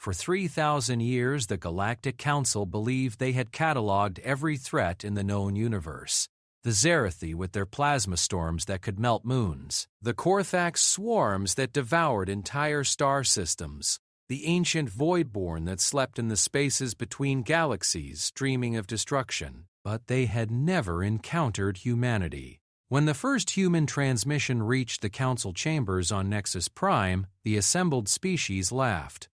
For 3,000 years, the Galactic Council believed they had cataloged every threat in the known universe. The Zerathi with their plasma storms that could melt moons, the Korthax swarms that devoured entire star systems, the ancient Voidborn that slept in the spaces between galaxies, dreaming of destruction. But they had never encountered humanity. When the first human transmission reached the Council chambers on Nexus Prime, the assembled species laughed.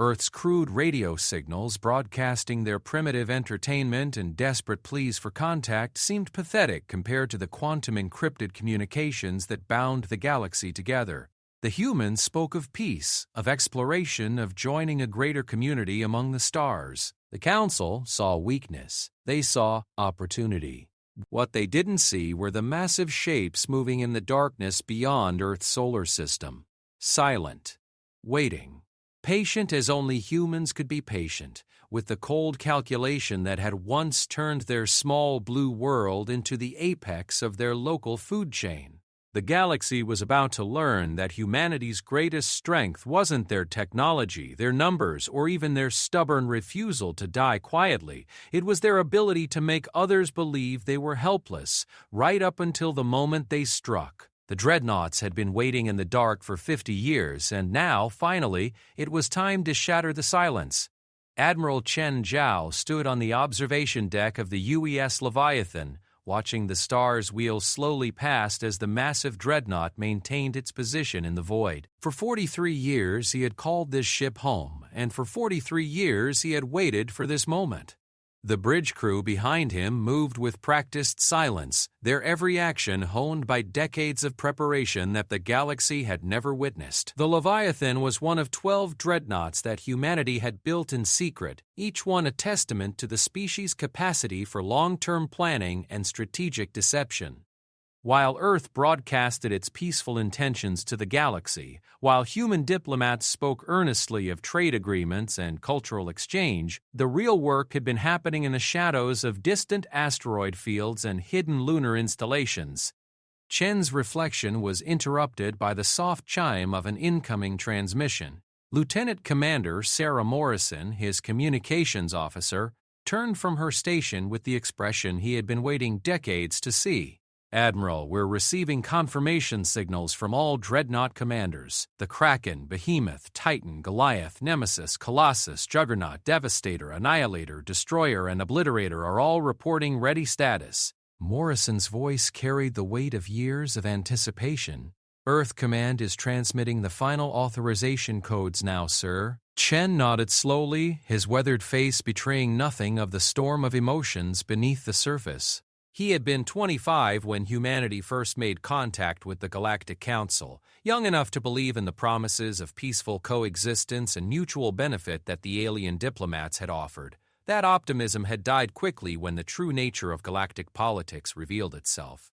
Earth's crude radio signals broadcasting their primitive entertainment and desperate pleas for contact seemed pathetic compared to the quantum-encrypted communications that bound the galaxy together. The humans spoke of peace, of exploration, of joining a greater community among the stars. The Council saw weakness. They saw opportunity. What they didn't see were the massive shapes moving in the darkness beyond Earth's solar system. Silent. Waiting. Patient as only humans could be patient, with the cold calculation that had once turned their small blue world into the apex of their local food chain. The galaxy was about to learn that humanity's greatest strength wasn't their technology, their numbers, or even their stubborn refusal to die quietly. It was their ability to make others believe they were helpless, right up until the moment they struck. The dreadnoughts had been waiting in the dark for 50 years, and now, finally, it was time to shatter the silence. Admiral Chen Zhao stood on the observation deck of the UES Leviathan, watching the stars wheel slowly past as the massive dreadnought maintained its position in the void. For 43 years he had called this ship home, and for 43 years he had waited for this moment. The bridge crew behind him moved with practiced silence, their every action honed by decades of preparation that the galaxy had never witnessed. The Leviathan was one of 12 dreadnoughts that humanity had built in secret, each one a testament to the species' capacity for long-term planning and strategic deception. While Earth broadcasted its peaceful intentions to the galaxy, while human diplomats spoke earnestly of trade agreements and cultural exchange, the real work had been happening in the shadows of distant asteroid fields and hidden lunar installations. Chen's reflection was interrupted by the soft chime of an incoming transmission. Lieutenant Commander Sarah Morrison, his communications officer, turned from her station with the expression he had been waiting decades to see. "Admiral, we're receiving confirmation signals from all dreadnought commanders. The Kraken, Behemoth, Titan, Goliath, Nemesis, Colossus, Juggernaut, Devastator, Annihilator, Destroyer, and Obliterator are all reporting ready status." Morrison's voice carried the weight of years of anticipation. "Earth Command is transmitting the final authorization codes now, sir." Chen nodded slowly, his weathered face betraying nothing of the storm of emotions beneath the surface. He had been 25 when humanity first made contact with the Galactic Council, young enough to believe in the promises of peaceful coexistence and mutual benefit that the alien diplomats had offered. That optimism had died quickly when the true nature of galactic politics revealed itself.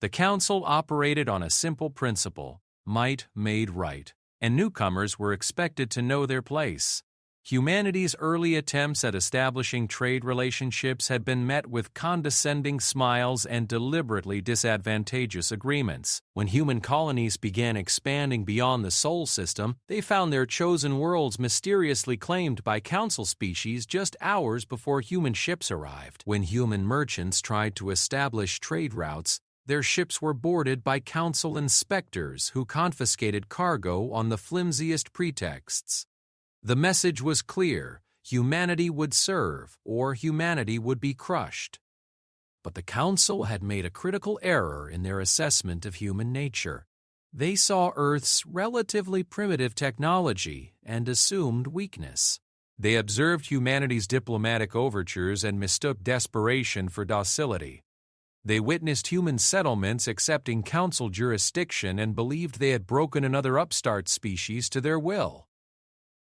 The Council operated on a simple principle: might made right, and newcomers were expected to know their place. Humanity's early attempts at establishing trade relationships had been met with condescending smiles and deliberately disadvantageous agreements. When human colonies began expanding beyond the Sol system, they found their chosen worlds mysteriously claimed by Council species just hours before human ships arrived. When human merchants tried to establish trade routes, their ships were boarded by Council inspectors who confiscated cargo on the flimsiest pretexts. The message was clear: humanity would serve, or humanity would be crushed. But the Council had made a critical error in their assessment of human nature. They saw Earth's relatively primitive technology and assumed weakness. They observed humanity's diplomatic overtures and mistook desperation for docility. They witnessed human settlements accepting Council jurisdiction and believed they had broken another upstart species to their will.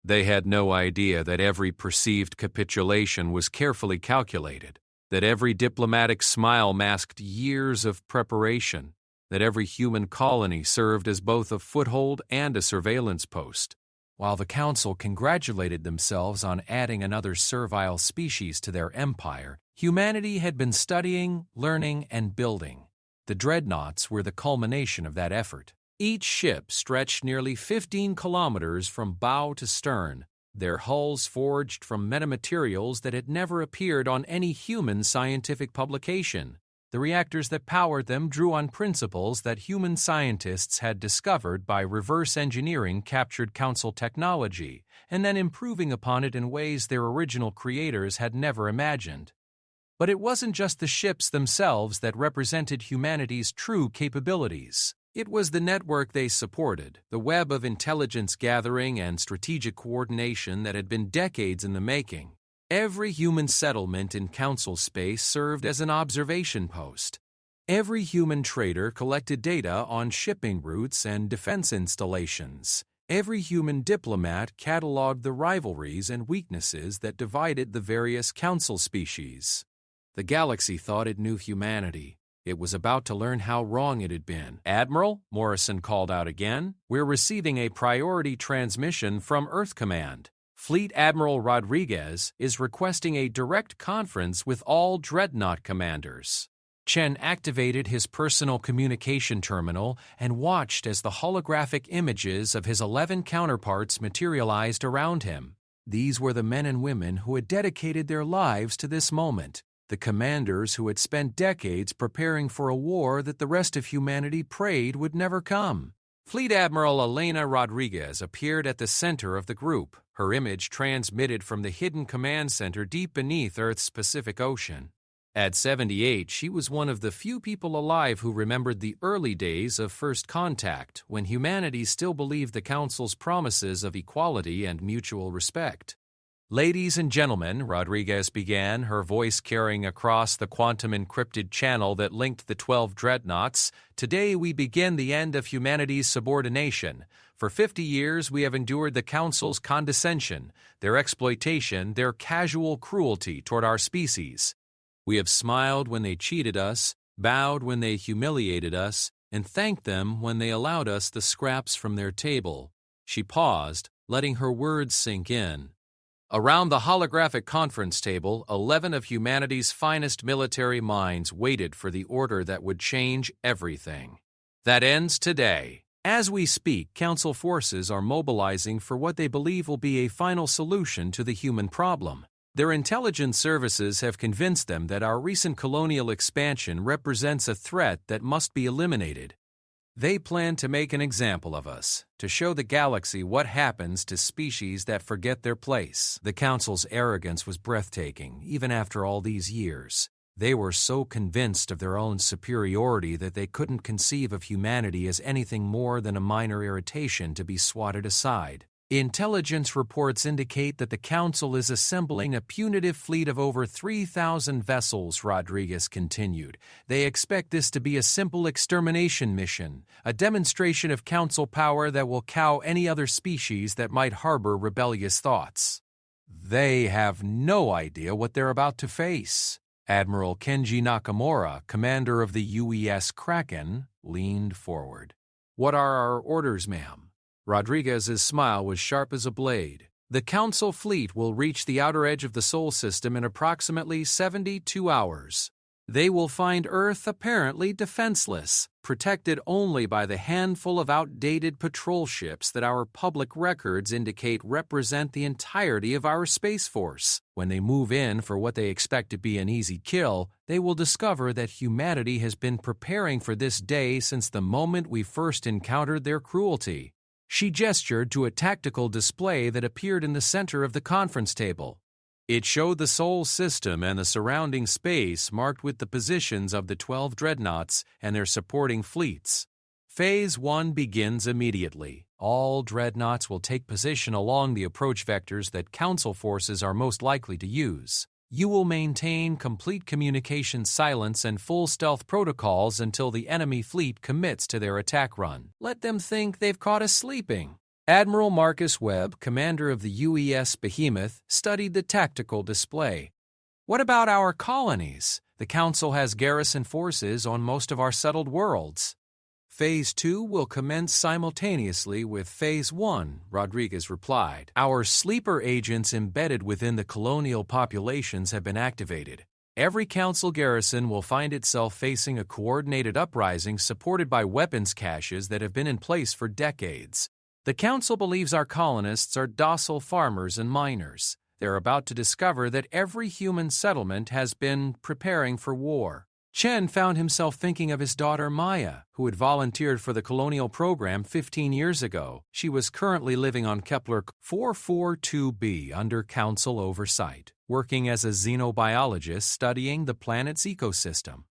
They had no idea that every perceived capitulation was carefully calculated, that every diplomatic smile masked years of preparation, that every human colony served as both a foothold and a surveillance post. While the Council congratulated themselves on adding another servile species to their empire, humanity had been studying, learning, and building. The dreadnoughts were the culmination of that effort. Each ship stretched nearly 15 kilometers from bow to stern, their hulls forged from metamaterials that had never appeared on any human scientific publication. The reactors that powered them drew on principles that human scientists had discovered by reverse engineering captured Council technology and then improving upon it in ways their original creators had never imagined. But it wasn't just the ships themselves that represented humanity's true capabilities. It was the network they supported, the web of intelligence gathering and strategic coordination that had been decades in the making. Every human settlement in Council space served as an observation post. Every human trader collected data on shipping routes and defense installations. Every human diplomat cataloged the rivalries and weaknesses that divided the various Council species. The galaxy thought it knew humanity. It was about to learn how wrong it had been. "Admiral," Morrison called out again, "we're receiving a priority transmission from Earth Command. Fleet Admiral Rodriguez is requesting a direct conference with all dreadnought commanders." Chen activated his personal communication terminal and watched as the holographic images of his 11 counterparts materialized around him. These were the men and women who had dedicated their lives to this moment, the commanders who had spent decades preparing for a war that the rest of humanity prayed would never come. Fleet Admiral Elena Rodriguez appeared at the center of the group, her image transmitted from the hidden command center deep beneath Earth's Pacific Ocean. At 78, she was one of the few people alive who remembered the early days of First Contact, when humanity still believed the Council's promises of equality and mutual respect. "Ladies and gentlemen," Rodriguez began, her voice carrying across the quantum-encrypted channel that linked the 12 dreadnoughts, "today we begin the end of humanity's subordination. For 50 years we have endured the Council's condescension, their exploitation, their casual cruelty toward our species. We have smiled when they cheated us, bowed when they humiliated us, and thanked them when they allowed us the scraps from their table." She paused, letting her words sink in. Around the holographic conference table, 11 of humanity's finest military minds waited for the order that would change everything. That ends today. As we speak, Council forces are mobilizing for what they believe will be a final solution to the human problem. Their intelligence services have convinced them that our recent colonial expansion represents a threat that must be eliminated. They plan to make an example of us, to show the galaxy what happens to species that forget their place. The Council's arrogance was breathtaking, even after all these years. They were so convinced of their own superiority that they couldn't conceive of humanity as anything more than a minor irritation to be swatted aside. Intelligence reports indicate that the Council is assembling a punitive fleet of over 3,000 vessels, Rodriguez continued. They expect this to be a simple extermination mission, a demonstration of Council power that will cow any other species that might harbor rebellious thoughts. They have no idea what they're about to face. Admiral Kenji Nakamura, commander of the UES Kraken, leaned forward. "What are our orders, ma'am?" Rodriguez's smile was sharp as a blade. "The Council fleet will reach the outer edge of the Sol system in approximately 72 hours. They will find Earth apparently defenseless, protected only by the handful of outdated patrol ships that our public records indicate represent the entirety of our Space Force. When they move in for what they expect to be an easy kill, they will discover that humanity has been preparing for this day since the moment we first encountered their cruelty." She gestured to a tactical display that appeared in the center of the conference table. It showed the Sol system and the surrounding space marked with the positions of the 12 dreadnoughts and their supporting fleets. Phase 1 begins immediately. All dreadnoughts will take position along the approach vectors that Council forces are most likely to use. You will maintain complete communication silence and full stealth protocols until the enemy fleet commits to their attack run. Let them think they've caught us sleeping. Admiral Marcus Webb, commander of the UES Behemoth, studied the tactical display. "What about our colonies? The Council has garrison forces on most of our settled worlds." "Phase 2 will commence simultaneously with Phase 1, Rodriguez replied. "Our sleeper agents embedded within the colonial populations have been activated. Every Council garrison will find itself facing a coordinated uprising supported by weapons caches that have been in place for decades. The Council believes our colonists are docile farmers and miners. They're about to discover that every human settlement has been preparing for war. Chen found himself thinking of his daughter Maya, who had volunteered for the colonial program 15 years ago. She was currently living on Kepler 442b under Council oversight, working as a xenobiologist studying the planet's ecosystem.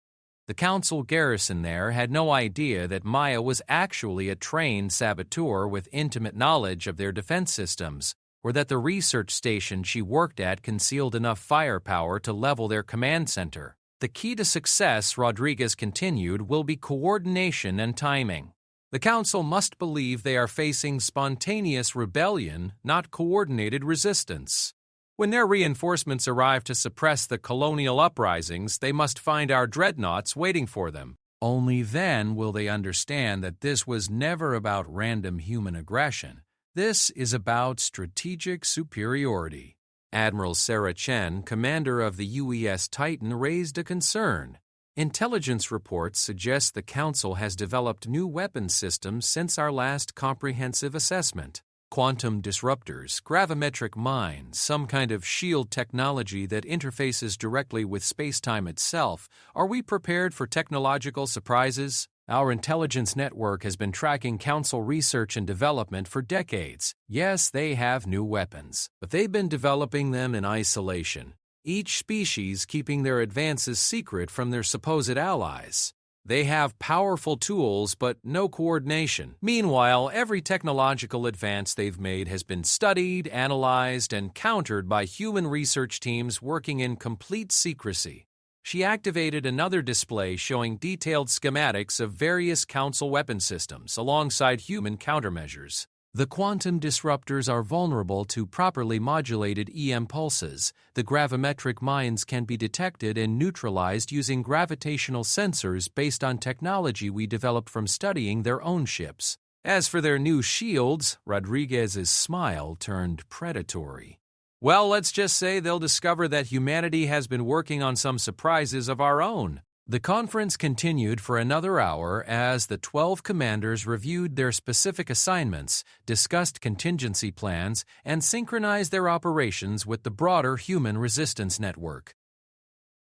The Council garrison there had no idea that Maya was actually a trained saboteur with intimate knowledge of their defense systems, or that the research station she worked at concealed enough firepower to level their command center. The key to success, Rodriguez continued, will be coordination and timing. The Council must believe they are facing spontaneous rebellion, not coordinated resistance. When their reinforcements arrive to suppress the colonial uprisings, they must find our dreadnoughts waiting for them. Only then will they understand that this was never about random human aggression. This is about strategic superiority. Admiral Sarah Chen, commander of the UES Titan, raised a concern. Intelligence reports suggest the Council has developed new weapon systems since our last comprehensive assessment. Quantum disruptors, gravimetric mines, some kind of shield technology that interfaces directly with space-time itself. Are we prepared for technological surprises? Our intelligence network has been tracking Council research and development for decades. Yes, they have new weapons, but they've been developing them in isolation, each species keeping their advances secret from their supposed allies. They have powerful tools, but no coordination. Meanwhile, every technological advance they've made has been studied, analyzed, and countered by human research teams working in complete secrecy. She activated another display showing detailed schematics of various Council weapon systems alongside human countermeasures. The quantum disruptors are vulnerable to properly modulated EM pulses. The gravimetric mines can be detected and neutralized using gravitational sensors based on technology we developed from studying their own ships. As for their new shields, Rodriguez's smile turned predatory. Well, let's just say they'll discover that humanity has been working on some surprises of our own. The conference continued for another hour as the 12 commanders reviewed their specific assignments, discussed contingency plans, and synchronized their operations with the broader human resistance network.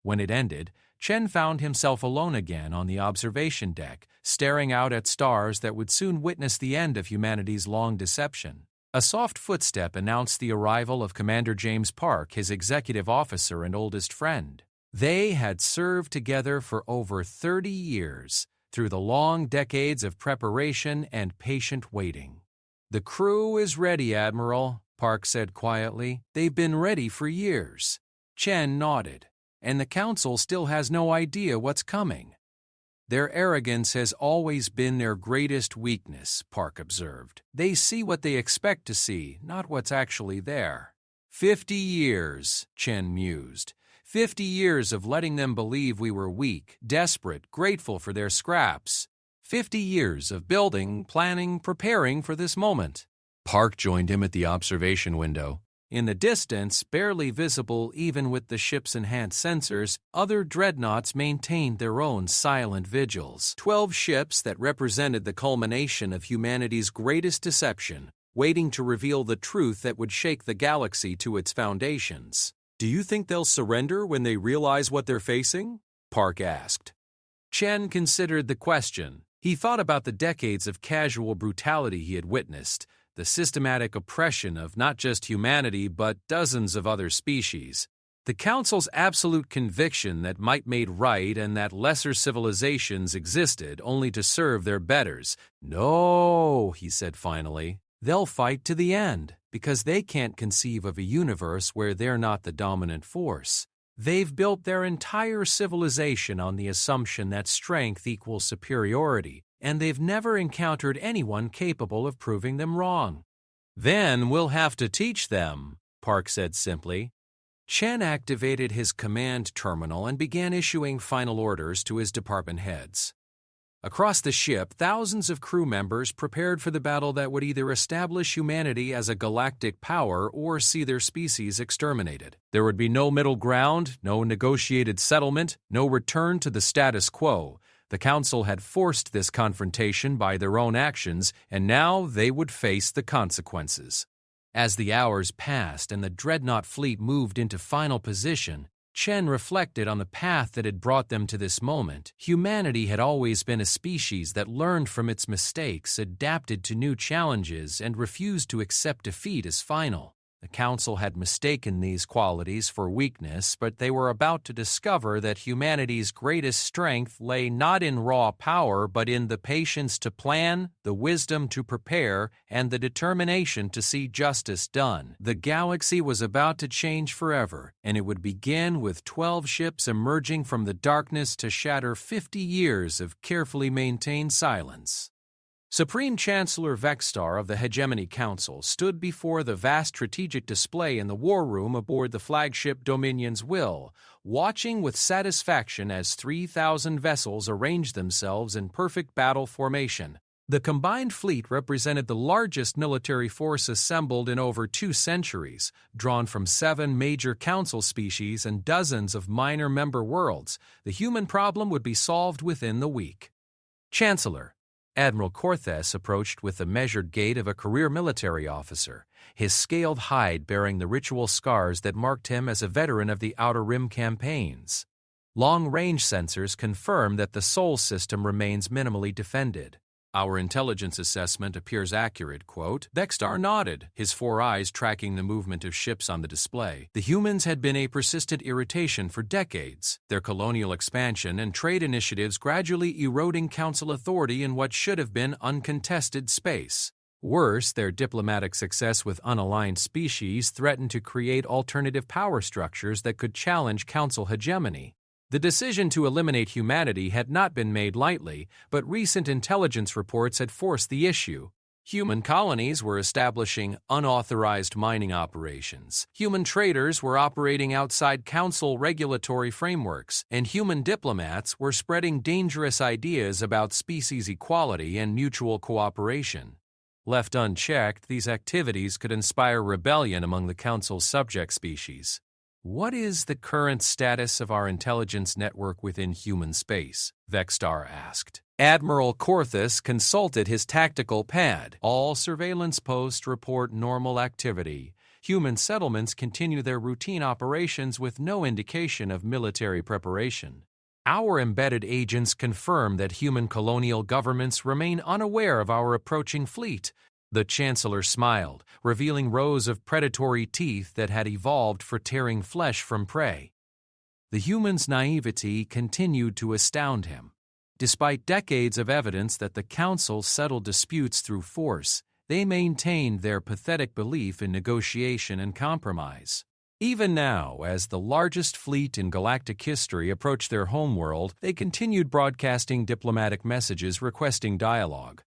When it ended, Chen found himself alone again on the observation deck, staring out at stars that would soon witness the end of humanity's long deception. A soft footstep announced the arrival of Commander James Park, his executive officer and oldest friend. They had served together for over 30 years, through the long decades of preparation and patient waiting. "The crew is ready, Admiral," Park said quietly. "They've been ready for years." Chen nodded. "And the Council still has no idea what's coming." "Their arrogance has always been their greatest weakness," Park observed. "They see what they expect to see, not what's actually there." 50 years, Chen mused. 50 years of letting them believe we were weak, desperate, grateful for their scraps. 50 years of building, planning, preparing for this moment. Park joined him at the observation window. In the distance, barely visible even with the ship's enhanced sensors, other dreadnoughts maintained their own silent vigils. 12 ships that represented the culmination of humanity's greatest deception, waiting to reveal the truth that would shake the galaxy to its foundations. "Do you think they'll surrender when they realize what they're facing?" Park asked. Chen considered the question. He thought about the decades of casual brutality he had witnessed, the systematic oppression of not just humanity but dozens of other species, the Council's absolute conviction that might made right and that lesser civilizations existed only to serve their betters. "No," he said finally, "they'll fight to the end, because they can't conceive of a universe where they're not the dominant force. They've built their entire civilization on the assumption that strength equals superiority, and they've never encountered anyone capable of proving them wrong." "Then we'll have to teach them," Park said simply. Chen activated his command terminal and began issuing final orders to his department heads. Across the ship, thousands of crew members prepared for the battle that would either establish humanity as a galactic power or see their species exterminated. There would be no middle ground, no negotiated settlement, no return to the status quo. The Council had forced this confrontation by their own actions, and now they would face the consequences. As the hours passed and the dreadnought fleet moved into final position, Chen reflected on the path that had brought them to this moment. Humanity had always been a species that learned from its mistakes, adapted to new challenges, and refused to accept defeat as final. The Council had mistaken these qualities for weakness, but they were about to discover that humanity's greatest strength lay not in raw power, but in the patience to plan, the wisdom to prepare, and the determination to see justice done. The galaxy was about to change forever, and it would begin with 12 ships emerging from the darkness to shatter 50 years of carefully maintained silence. Supreme Chancellor Vexstar of the Hegemony Council stood before the vast strategic display in the war room aboard the flagship Dominion's Will, watching with satisfaction as 3,000 vessels arranged themselves in perfect battle formation. The combined fleet represented the largest military force assembled in over 2 centuries, drawn from 7 major council species and dozens of minor member worlds. The human problem would be solved within the week. Chancellor Admiral Corthes approached with the measured gait of a career military officer, his scaled hide bearing the ritual scars that marked him as a veteran of the Outer Rim campaigns. Long-range sensors confirm that the Sol system remains minimally defended. Our intelligence assessment appears accurate, quote. Vexstar nodded, his 4 eyes tracking the movement of ships on the display. The humans had been a persistent irritation for decades, their colonial expansion and trade initiatives gradually eroding Council authority in what should have been uncontested space. Worse, their diplomatic success with unaligned species threatened to create alternative power structures that could challenge Council hegemony. The decision to eliminate humanity had not been made lightly, but recent intelligence reports had forced the issue. Human colonies were establishing unauthorized mining operations. Human traders were operating outside Council regulatory frameworks, and human diplomats were spreading dangerous ideas about species equality and mutual cooperation. Left unchecked, these activities could inspire rebellion among the Council's subject species. What is the current status of our intelligence network within human space? Vexstar asked. Admiral Corthes consulted his tactical pad. All surveillance posts report normal activity. Human settlements continue their routine operations with no indication of military preparation. Our embedded agents confirm that human colonial governments remain unaware of our approaching fleet. The Chancellor smiled, revealing rows of predatory teeth that had evolved for tearing flesh from prey. The human's naivety continued to astound him. Despite decades of evidence that the Council settled disputes through force, they maintained their pathetic belief in negotiation and compromise. Even now, as the largest fleet in galactic history approached their homeworld, they continued broadcasting diplomatic messages requesting dialogue.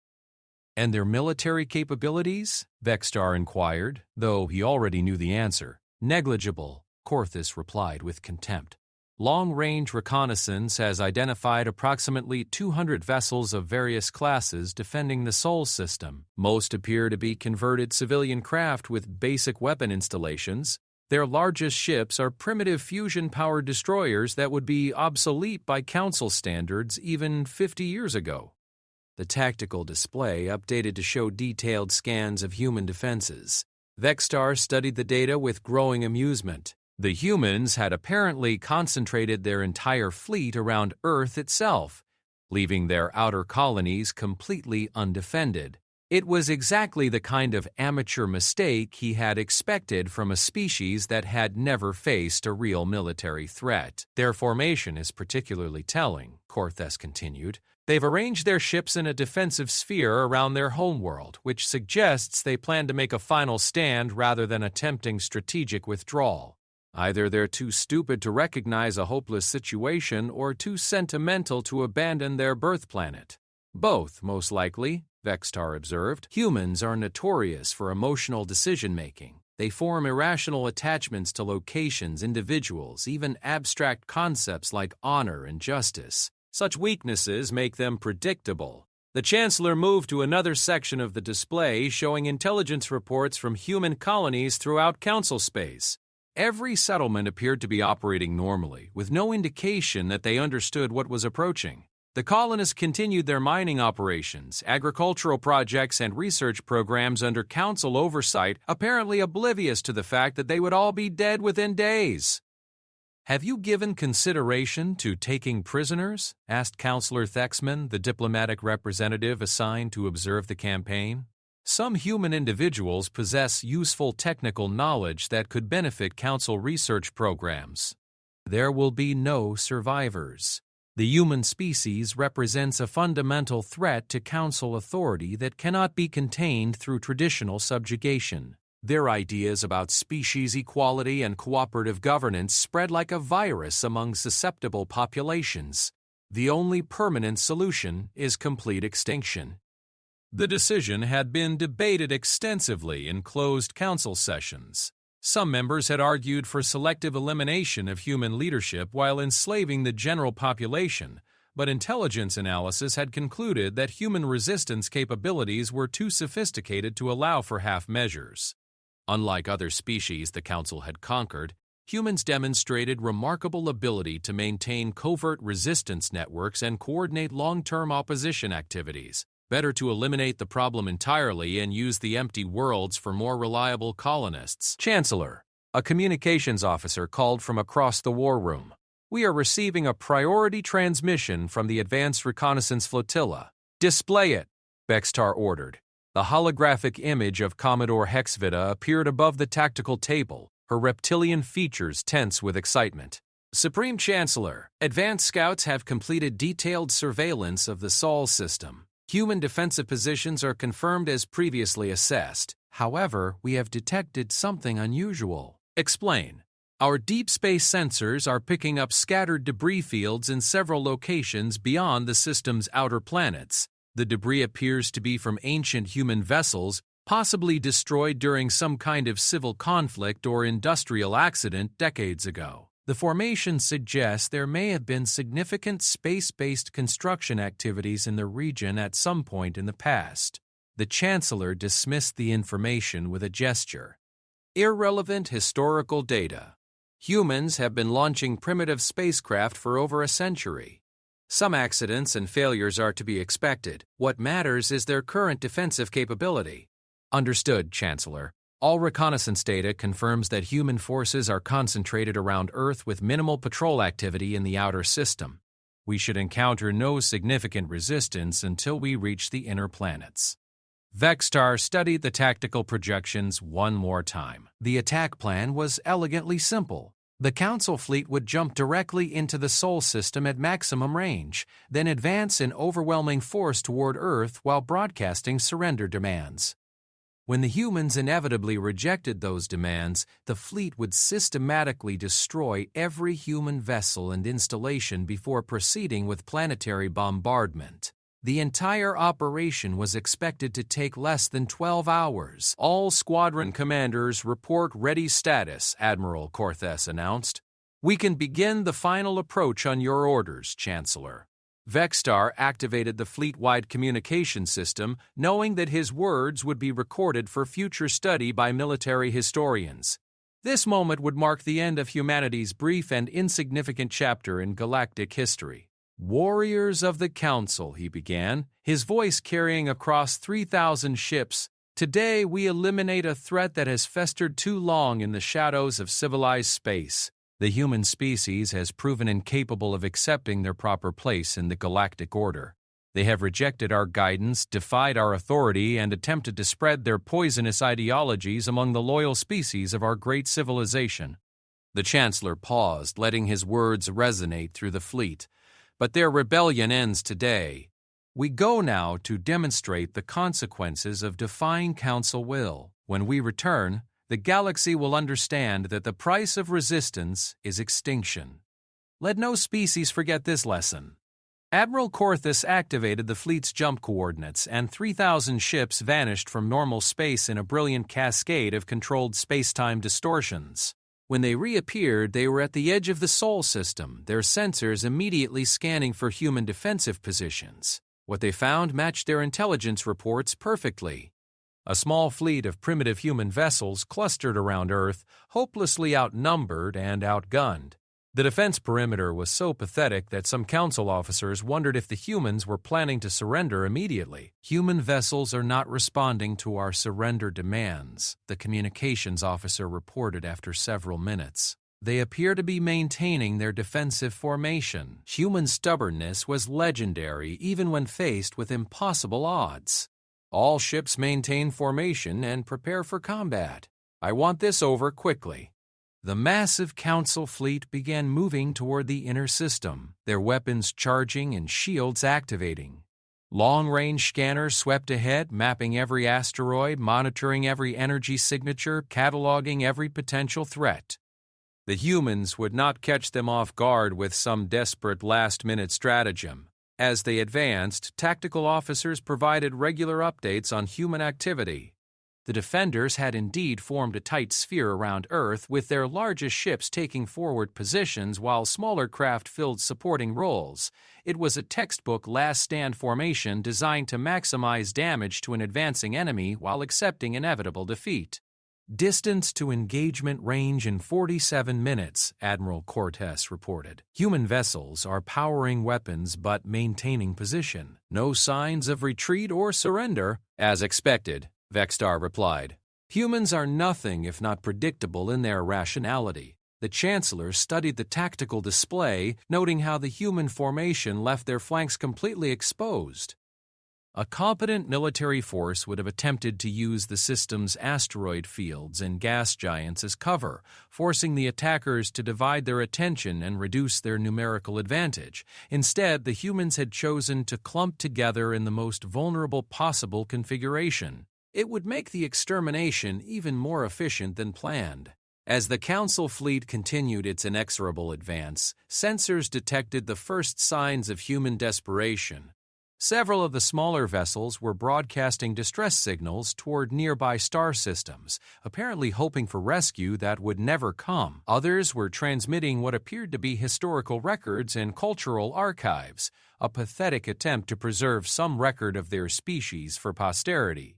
And their military capabilities? Vexstar inquired, though he already knew the answer. Negligible, Corthes replied with contempt. Long-range reconnaissance has identified approximately 200 vessels of various classes defending the Sol system. Most appear to be converted civilian craft with basic weapon installations. Their largest ships are primitive fusion-powered destroyers that would be obsolete by Council standards even 50 years ago. The tactical display updated to show detailed scans of human defenses. Vexstar studied the data with growing amusement. The humans had apparently concentrated their entire fleet around Earth itself, leaving their outer colonies completely undefended. It was exactly the kind of amateur mistake he had expected from a species that had never faced a real military threat. Their formation is particularly telling, Corthes continued. They've arranged their ships in a defensive sphere around their homeworld, which suggests they plan to make a final stand rather than attempting strategic withdrawal. Either they're too stupid to recognize a hopeless situation or too sentimental to abandon their birth planet. Both, most likely, Vexstar observed. Humans are notorious for emotional decision-making. They form irrational attachments to locations, individuals, even abstract concepts like honor and justice. Such weaknesses make them predictable. The Chancellor moved to another section of the display showing intelligence reports from human colonies throughout Council space. Every settlement appeared to be operating normally, with no indication that they understood what was approaching. The colonists continued their mining operations, agricultural projects, and research programs under council oversight, apparently oblivious to the fact that they would all be dead within days. "Have you given consideration to taking prisoners?" asked Counselor Thexman, the diplomatic representative assigned to observe the campaign. "Some human individuals possess useful technical knowledge that could benefit council research programs. There will be no survivors. The human species represents a fundamental threat to council authority that cannot be contained through traditional subjugation. Their ideas about species equality and cooperative governance spread like a virus among susceptible populations. The only permanent solution is complete extinction." The decision had been debated extensively in closed council sessions. Some members had argued for selective elimination of human leadership while enslaving the general population, but intelligence analysis had concluded that human resistance capabilities were too sophisticated to allow for half measures. Unlike other species the council had conquered, humans demonstrated remarkable ability to maintain covert resistance networks and coordinate long-term opposition activities. Better to eliminate the problem entirely and use the empty worlds for more reliable colonists. "Chancellor," a communications officer called from across the war room. "We are receiving a priority transmission from the Advanced Reconnaissance Flotilla." "Display it," Bextar ordered. The holographic image of Commodore Hexvita appeared above the tactical table, her reptilian features tense with excitement. "Supreme Chancellor, advanced scouts have completed detailed surveillance of the Sol system. Human defensive positions are confirmed as previously assessed. However, we have detected something unusual." "Explain." "Our deep space sensors are picking up scattered debris fields in several locations beyond the system's outer planets. The debris appears to be from ancient human vessels, possibly destroyed during some kind of civil conflict or industrial accident decades ago. The formation suggests there may have been significant space-based construction activities in the region at some point in the past." The Chancellor dismissed the information with a gesture. "Irrelevant historical data. Humans have been launching primitive spacecraft for over a century. Some accidents and failures are to be expected. What matters is their current defensive capability." "Understood, Chancellor. All reconnaissance data confirms that human forces are concentrated around Earth with minimal patrol activity in the outer system. We should encounter no significant resistance until we reach the inner planets." Vextar studied the tactical projections one more time. The attack plan was elegantly simple. The Council fleet would jump directly into the Sol system at maximum range, then advance in overwhelming force toward Earth while broadcasting surrender demands. When the humans inevitably rejected those demands, the fleet would systematically destroy every human vessel and installation before proceeding with planetary bombardment. The entire operation was expected to take less than 12 hours. "All squadron commanders report ready status," Admiral Corthes announced. "We can begin the final approach on your orders, Chancellor." Vextar activated the fleet-wide communication system, knowing that his words would be recorded for future study by military historians. This moment would mark the end of humanity's brief and insignificant chapter in galactic history. "Warriors of the Council," he began, his voice carrying across 3,000 ships, "today we eliminate a threat that has festered too long in the shadows of civilized space. The human species has proven incapable of accepting their proper place in the galactic order. They have rejected our guidance, defied our authority, and attempted to spread their poisonous ideologies among the loyal species of our great civilization." The Chancellor paused, letting his words resonate through the fleet. "But their rebellion ends today. We go now to demonstrate the consequences of defying Council will. When we return, the galaxy will understand that the price of resistance is extinction. Let no species forget this lesson." Admiral Corthes activated the fleet's jump coordinates, and 3,000 ships vanished from normal space in a brilliant cascade of controlled space-time distortions. When they reappeared, they were at the edge of the Sol system, their sensors immediately scanning for human defensive positions. What they found matched their intelligence reports perfectly. A small fleet of primitive human vessels clustered around Earth, hopelessly outnumbered and outgunned. The defense perimeter was so pathetic that some council officers wondered if the humans were planning to surrender immediately. "Human vessels are not responding to our surrender demands," the communications officer reported after several minutes. "They appear to be maintaining their defensive formation." Human stubbornness was legendary even when faced with impossible odds. "All ships maintain formation and prepare for combat. I want this over quickly." The massive council fleet began moving toward the inner system, their weapons charging and shields activating. Long-range scanners swept ahead, mapping every asteroid, monitoring every energy signature, cataloging every potential threat. The humans would not catch them off guard with some desperate last-minute stratagem. As they advanced, tactical officers provided regular updates on human activity. The defenders had indeed formed a tight sphere around Earth, with their largest ships taking forward positions while smaller craft filled supporting roles. It was a textbook last-stand formation designed to maximize damage to an advancing enemy while accepting inevitable defeat. "Distance to engagement range in 47 minutes, Admiral Cortez reported. "Human vessels are powering weapons but maintaining position. No signs of retreat or surrender." "As expected," Vexstar replied. "Humans are nothing if not predictable in their rationality." The Chancellor studied the tactical display, noting how the human formation left their flanks completely exposed. A competent military force would have attempted to use the system's asteroid fields and gas giants as cover, forcing the attackers to divide their attention and reduce their numerical advantage. Instead, the humans had chosen to clump together in the most vulnerable possible configuration. It would make the extermination even more efficient than planned. As the Council fleet continued its inexorable advance, sensors detected the first signs of human desperation. Several of the smaller vessels were broadcasting distress signals toward nearby star systems, apparently hoping for rescue that would never come. Others were transmitting what appeared to be historical records and cultural archives, a pathetic attempt to preserve some record of their species for posterity.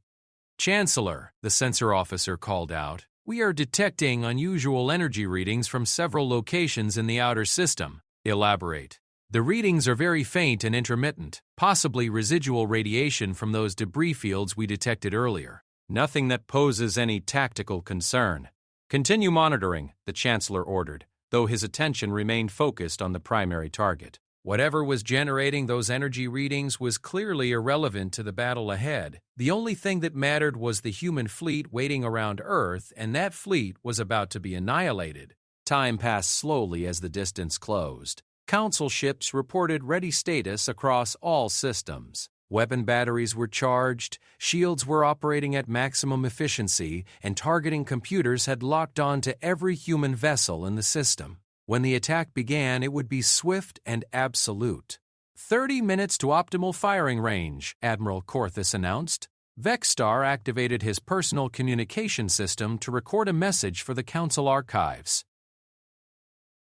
"Chancellor," the sensor officer called out, "we are detecting unusual energy readings from several locations in the outer system." "Elaborate." "The readings are very faint and intermittent, possibly residual radiation from those debris fields we detected earlier. Nothing that poses any tactical concern." "Continue monitoring," the Chancellor ordered, though his attention remained focused on the primary target. Whatever was generating those energy readings was clearly irrelevant to the battle ahead. The only thing that mattered was the human fleet waiting around Earth, and that fleet was about to be annihilated. Time passed slowly as the distance closed. Council ships reported ready status across all systems. Weapon batteries were charged, shields were operating at maximum efficiency, and targeting computers had locked on to every human vessel in the system. When the attack began, it would be swift and absolute. 30 minutes to optimal firing range, Admiral Cortez announced. Vexstar activated his personal communication system to record a message for the Council archives.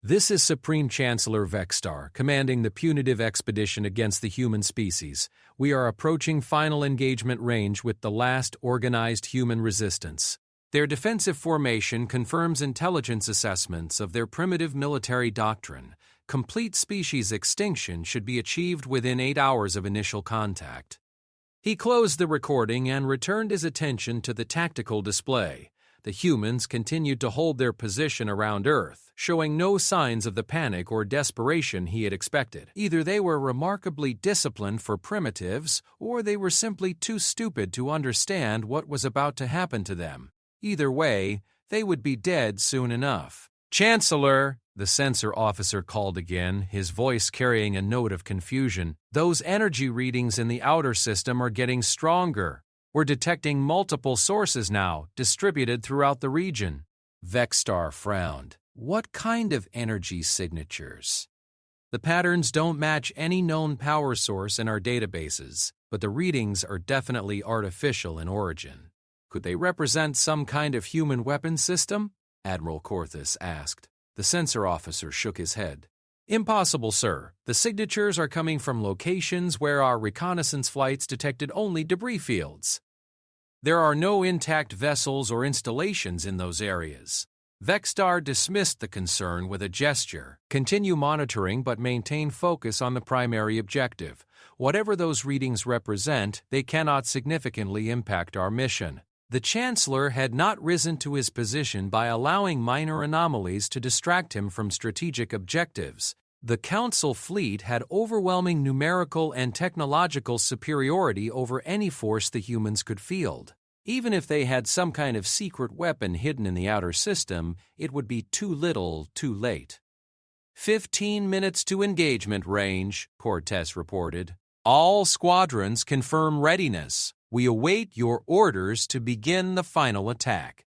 "This is Supreme Chancellor Vexstar, commanding the punitive expedition against the human species. We are approaching final engagement range with the last organized human resistance. Their defensive formation confirms intelligence assessments of their primitive military doctrine. Complete species extinction should be achieved within 8 hours of initial contact." He closed the recording and returned his attention to the tactical display. The humans continued to hold their position around Earth, showing no signs of the panic or desperation he had expected. Either they were remarkably disciplined for primitives, or they were simply too stupid to understand what was about to happen to them. Either way, they would be dead soon enough. "Chancellor," the sensor officer called again, his voice carrying a note of confusion, "those energy readings in the outer system are getting stronger. We're detecting multiple sources now, distributed throughout the region." Vexstar frowned. "What kind of energy signatures?" "The patterns don't match any known power source in our databases, but the readings are definitely artificial in origin." "Could they represent some kind of human weapon system?" Admiral Cortez asked. The sensor officer shook his head. "Impossible, sir. The signatures are coming from locations where our reconnaissance flights detected only debris fields. There are no intact vessels or installations in those areas." Vexstar dismissed the concern with a gesture. Continue monitoring but maintain focus on the primary objective. Whatever those readings represent, they cannot significantly impact our mission. The Chancellor had not risen to his position by allowing minor anomalies to distract him from strategic objectives. The Council fleet had overwhelming numerical and technological superiority over any force the humans could field. Even if they had some kind of secret weapon hidden in the outer system, it would be too little, too late. 15 minutes to engagement range, Cortez reported. All squadrons confirm readiness. We await your orders to begin the final attack.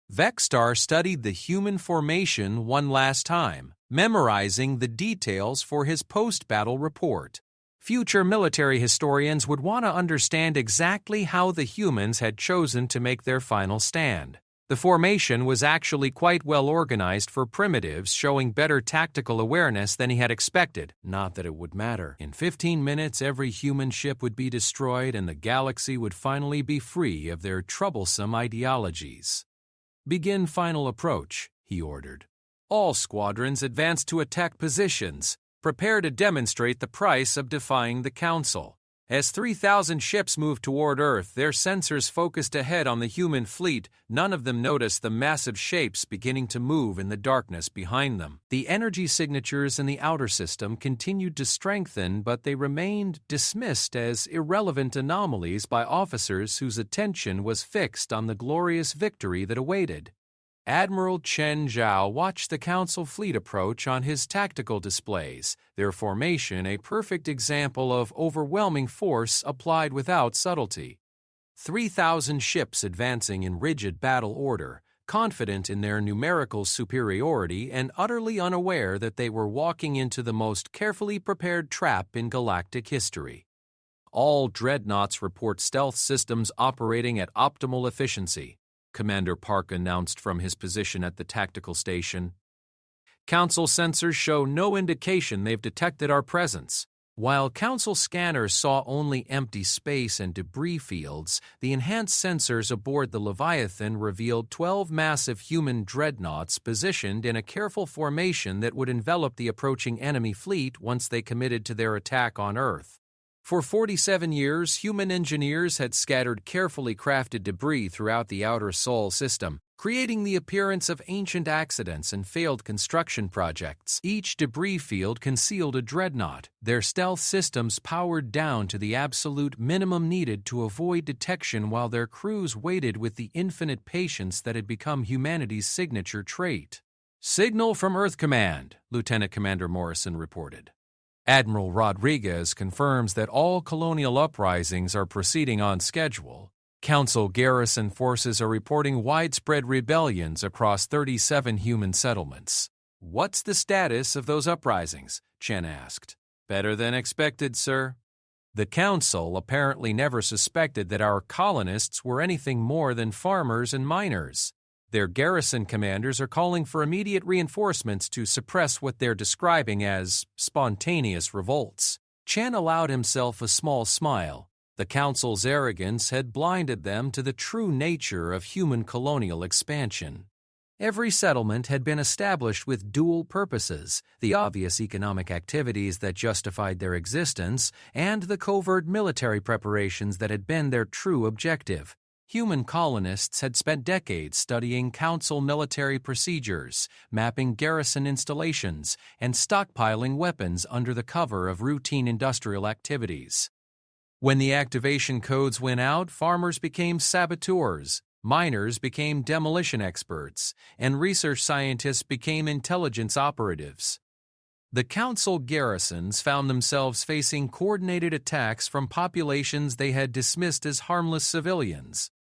Vexstar studied the human formation one last time, memorizing the details for his post-battle report. Future military historians would want to understand exactly how the humans had chosen to make their final stand. The formation was actually quite well organized for primitives, showing better tactical awareness than he had expected. Not that it would matter. In 15 minutes, every human ship would be destroyed and the galaxy would finally be free of their troublesome ideologies. Begin final approach, he ordered. All squadrons advance to attack positions. Prepare to demonstrate the price of defying the Council. As 3,000 ships moved toward Earth, their sensors focused ahead on the human fleet. None of them noticed the massive shapes beginning to move in the darkness behind them. The energy signatures in the outer system continued to strengthen, but they remained dismissed as irrelevant anomalies by officers whose attention was fixed on the glorious victory that awaited. Admiral Chen Zhao watched the Council fleet approach on his tactical displays, their formation a perfect example of overwhelming force applied without subtlety. 3,000 ships advancing in rigid battle order, confident in their numerical superiority and utterly unaware that they were walking into the most carefully prepared trap in galactic history. All dreadnoughts report stealth systems operating at optimal efficiency, Commander Park announced from his position at the tactical station. Council sensors show no indication they've detected our presence. While Council scanners saw only empty space and debris fields, the enhanced sensors aboard the Leviathan revealed 12 massive human dreadnoughts positioned in a careful formation that would envelop the approaching enemy fleet once they committed to their attack on Earth. For 47 years, human engineers had scattered carefully crafted debris throughout the outer Sol system, creating the appearance of ancient accidents and failed construction projects. Each debris field concealed a dreadnought, their stealth systems powered down to the absolute minimum needed to avoid detection while their crews waited with the infinite patience that had become humanity's signature trait. Signal from Earth Command, Lieutenant Commander Morrison reported. Admiral Rodriguez confirms that all colonial uprisings are proceeding on schedule. Council garrison forces are reporting widespread rebellions across 37 human settlements. What's the status of those uprisings? Chen asked. Better than expected, sir. The Council apparently never suspected that our colonists were anything more than farmers and miners. Their garrison commanders are calling for immediate reinforcements to suppress what they're describing as spontaneous revolts. Chen allowed himself a small smile. The Council's arrogance had blinded them to the true nature of human colonial expansion. Every settlement had been established with dual purposes, the obvious economic activities that justified their existence, and the covert military preparations that had been their true objective. Human colonists had spent decades studying Council military procedures, mapping garrison installations, and stockpiling weapons under the cover of routine industrial activities. When the activation codes went out, farmers became saboteurs, miners became demolition experts, and research scientists became intelligence operatives. The Council garrisons found themselves facing coordinated attacks from populations they had dismissed as harmless civilians.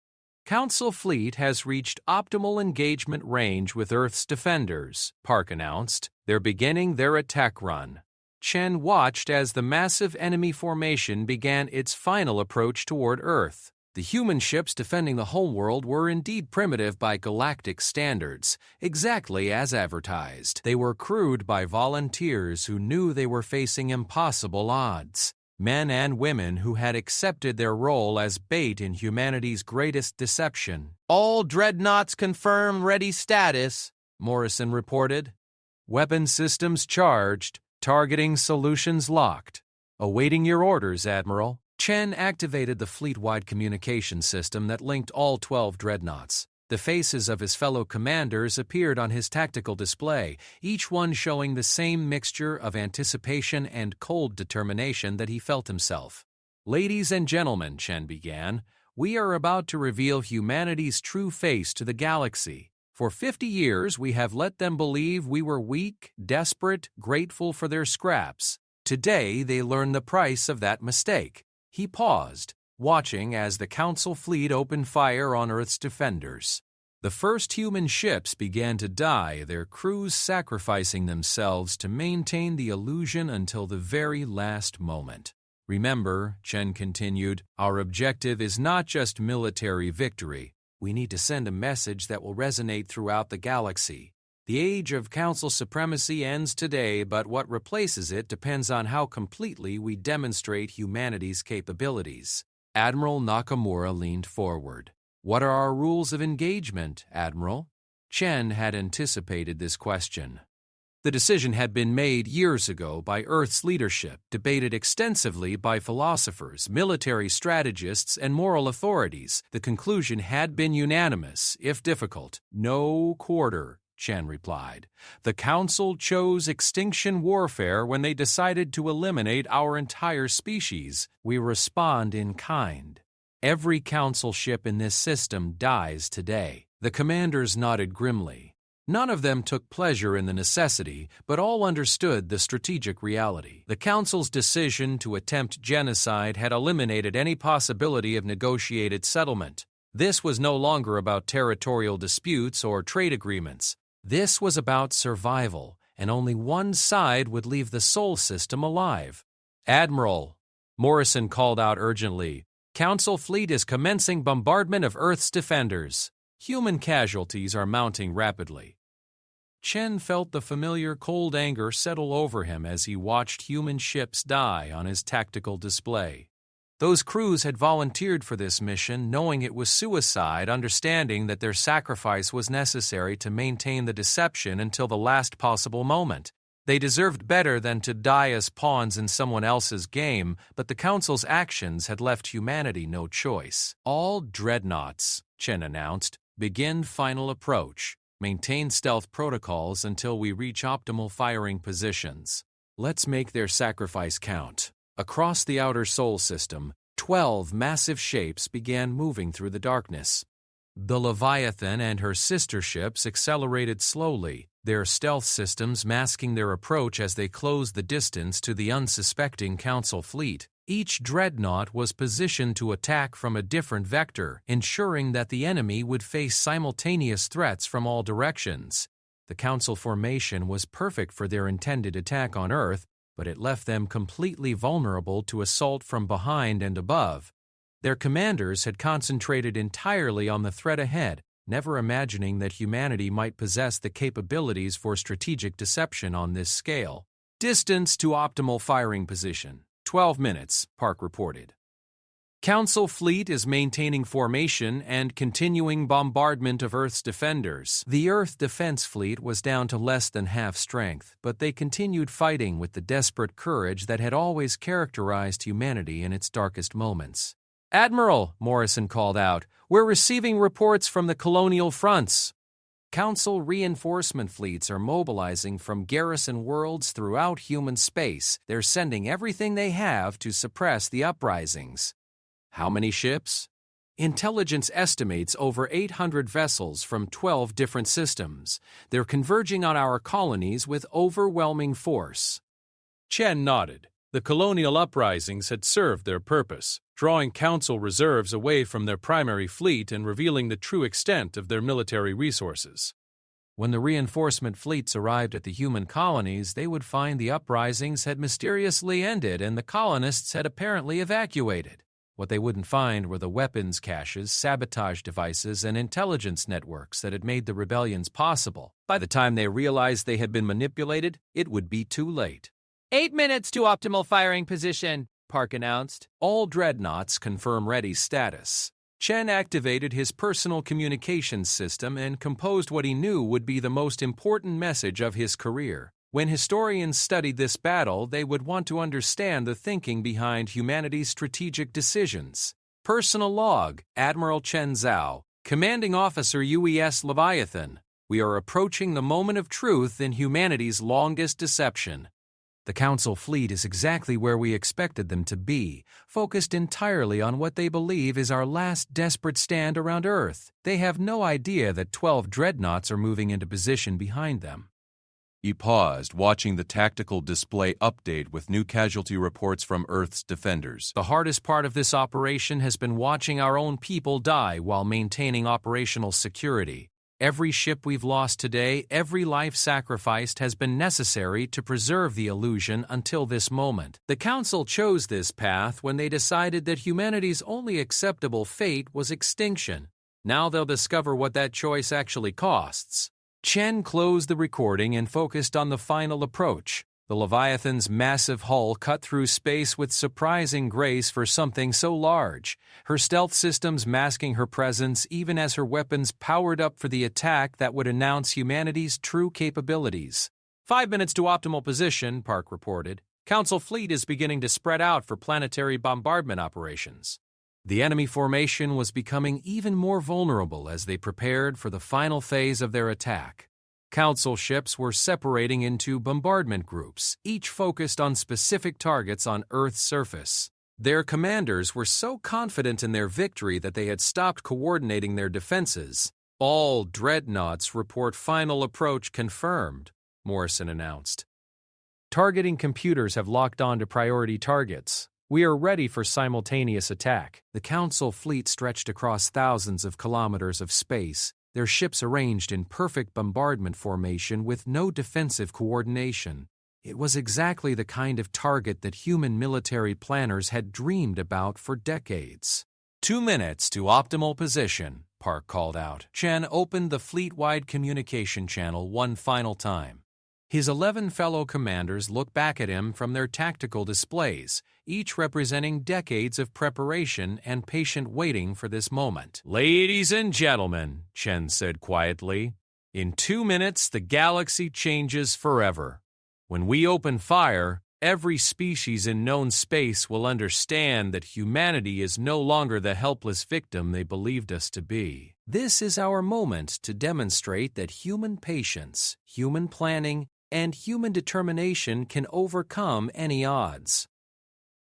Council fleet has reached optimal engagement range with Earth's defenders, Park announced. They're beginning their attack run. Chen watched as the massive enemy formation began its final approach toward Earth. The human ships defending the homeworld were indeed primitive by galactic standards, exactly as advertised. They were crewed by volunteers who knew they were facing impossible odds. Men and women who had accepted their role as bait in humanity's greatest deception. All dreadnoughts confirm ready status, Morrison reported. Weapon systems charged, targeting solutions locked. Awaiting your orders, Admiral. Chen activated the fleet-wide communication system that linked all 12 dreadnoughts. The faces of his fellow commanders appeared on his tactical display, each one showing the same mixture of anticipation and cold determination that he felt himself. Ladies and gentlemen, Chen began, we are about to reveal humanity's true face to the galaxy. For 50 years, we have let them believe we were weak, desperate, grateful for their scraps. Today, they learn the price of that mistake. He paused, watching as the Council fleet opened fire on Earth's defenders. The first human ships began to die, their crews sacrificing themselves to maintain the illusion until the very last moment. Remember, Chen continued, our objective is not just military victory. We need to send a message that will resonate throughout the galaxy. The age of Council supremacy ends today, but what replaces it depends on how completely we demonstrate humanity's capabilities. Admiral Nakamura leaned forward. What are our rules of engagement, Admiral? Chen had anticipated this question. The decision had been made years ago by Earth's leadership, debated extensively by philosophers, military strategists, and moral authorities. The conclusion had been unanimous, if difficult. No quarter. Chen replied. The Council chose extinction warfare when they decided to eliminate our entire species. We respond in kind. Every Council ship in this system dies today. The commanders nodded grimly. None of them took pleasure in the necessity, but all understood the strategic reality. The Council's decision to attempt genocide had eliminated any possibility of negotiated settlement. This was no longer about territorial disputes or trade agreements. This was about survival, and only one side would leave the Sol system alive. Admiral, Morrison called out urgently, Council fleet is commencing bombardment of Earth's defenders. Human casualties are mounting rapidly. Chen felt the familiar cold anger settle over him as he watched human ships die on his tactical display. Those crews had volunteered for this mission knowing it was suicide, understanding that their sacrifice was necessary to maintain the deception until the last possible moment. They deserved better than to die as pawns in someone else's game, but the Council's actions had left humanity no choice. All dreadnoughts, Chen announced, begin final approach. Maintain stealth protocols until we reach optimal firing positions. Let's make their sacrifice count. Across the outer Sol system, 12 massive shapes began moving through the darkness. The Leviathan and her sister ships accelerated slowly, their stealth systems masking their approach as they closed the distance to the unsuspecting Council fleet. Each dreadnought was positioned to attack from a different vector, ensuring that the enemy would face simultaneous threats from all directions. The Council formation was perfect for their intended attack on Earth, but it left them completely vulnerable to assault from behind and above. Their commanders had concentrated entirely on the threat ahead, never imagining that humanity might possess the capabilities for strategic deception on this scale. Distance to optimal firing position. 12 minutes, Park reported. Council fleet is maintaining formation and continuing bombardment of Earth's defenders. The Earth defense fleet was down to less than half strength, but they continued fighting with the desperate courage that had always characterized humanity in its darkest moments. Admiral, Morrison called out, we're receiving reports from the colonial fronts. Council reinforcement fleets are mobilizing from garrison worlds throughout human space. They're sending everything they have to suppress the uprisings. How many ships? Intelligence estimates over 800 vessels from 12 different systems. They're converging on our colonies with overwhelming force. Chen nodded. The colonial uprisings had served their purpose, drawing Council reserves away from their primary fleet and revealing the true extent of their military resources. When the reinforcement fleets arrived at the human colonies, they would find the uprisings had mysteriously ended and the colonists had apparently evacuated. What they wouldn't find were the weapons caches, sabotage devices, and intelligence networks that had made the rebellions possible. By the time they realized they had been manipulated, it would be too late. 8 minutes to optimal firing position, Park announced. All dreadnoughts confirm ready status. Chen activated his personal communications system and composed what he knew would be the most important message of his career. When historians studied this battle, they would want to understand the thinking behind humanity's strategic decisions. Personal log, Admiral Chen Zhao, Commanding Officer UES Leviathan. We are approaching the moment of truth in humanity's longest deception. The Council fleet is exactly where we expected them to be, focused entirely on what they believe is our last desperate stand around Earth. They have no idea that 12 dreadnoughts are moving into position behind them. He paused, watching the tactical display update with new casualty reports from Earth's defenders. The hardest part of this operation has been watching our own people die while maintaining operational security. Every ship we've lost today, every life sacrificed has been necessary to preserve the illusion until this moment. The Council chose this path when they decided that humanity's only acceptable fate was extinction. Now they'll discover what that choice actually costs. Chen closed the recording and focused on the final approach. The Leviathan's massive hull cut through space with surprising grace for something so large, her stealth systems masking her presence even as her weapons powered up for the attack that would announce humanity's true capabilities. 5 minutes to optimal position, Park reported. Council fleet is beginning to spread out for planetary bombardment operations. The enemy formation was becoming even more vulnerable as they prepared for the final phase of their attack. Council ships were separating into bombardment groups, each focused on specific targets on Earth's surface. Their commanders were so confident in their victory that they had stopped coordinating their defenses. All dreadnoughts report final approach confirmed, Morrison announced. Targeting computers have locked on to priority targets. We are ready for simultaneous attack. The Council fleet stretched across thousands of kilometers of space, their ships arranged in perfect bombardment formation with no defensive coordination. It was exactly the kind of target that human military planners had dreamed about for decades. 2 minutes to optimal position, Park called out. Chen opened the fleet-wide communication channel one final time. His 11 fellow commanders looked back at him from their tactical displays, each representing decades of preparation and patient waiting for this moment. "Ladies and gentlemen," Chen said quietly, "in 2 minutes the galaxy changes forever. When we open fire, every species in known space will understand that humanity is no longer the helpless victim they believed us to be. This is our moment to demonstrate that human patience, human planning, and human determination can overcome any odds."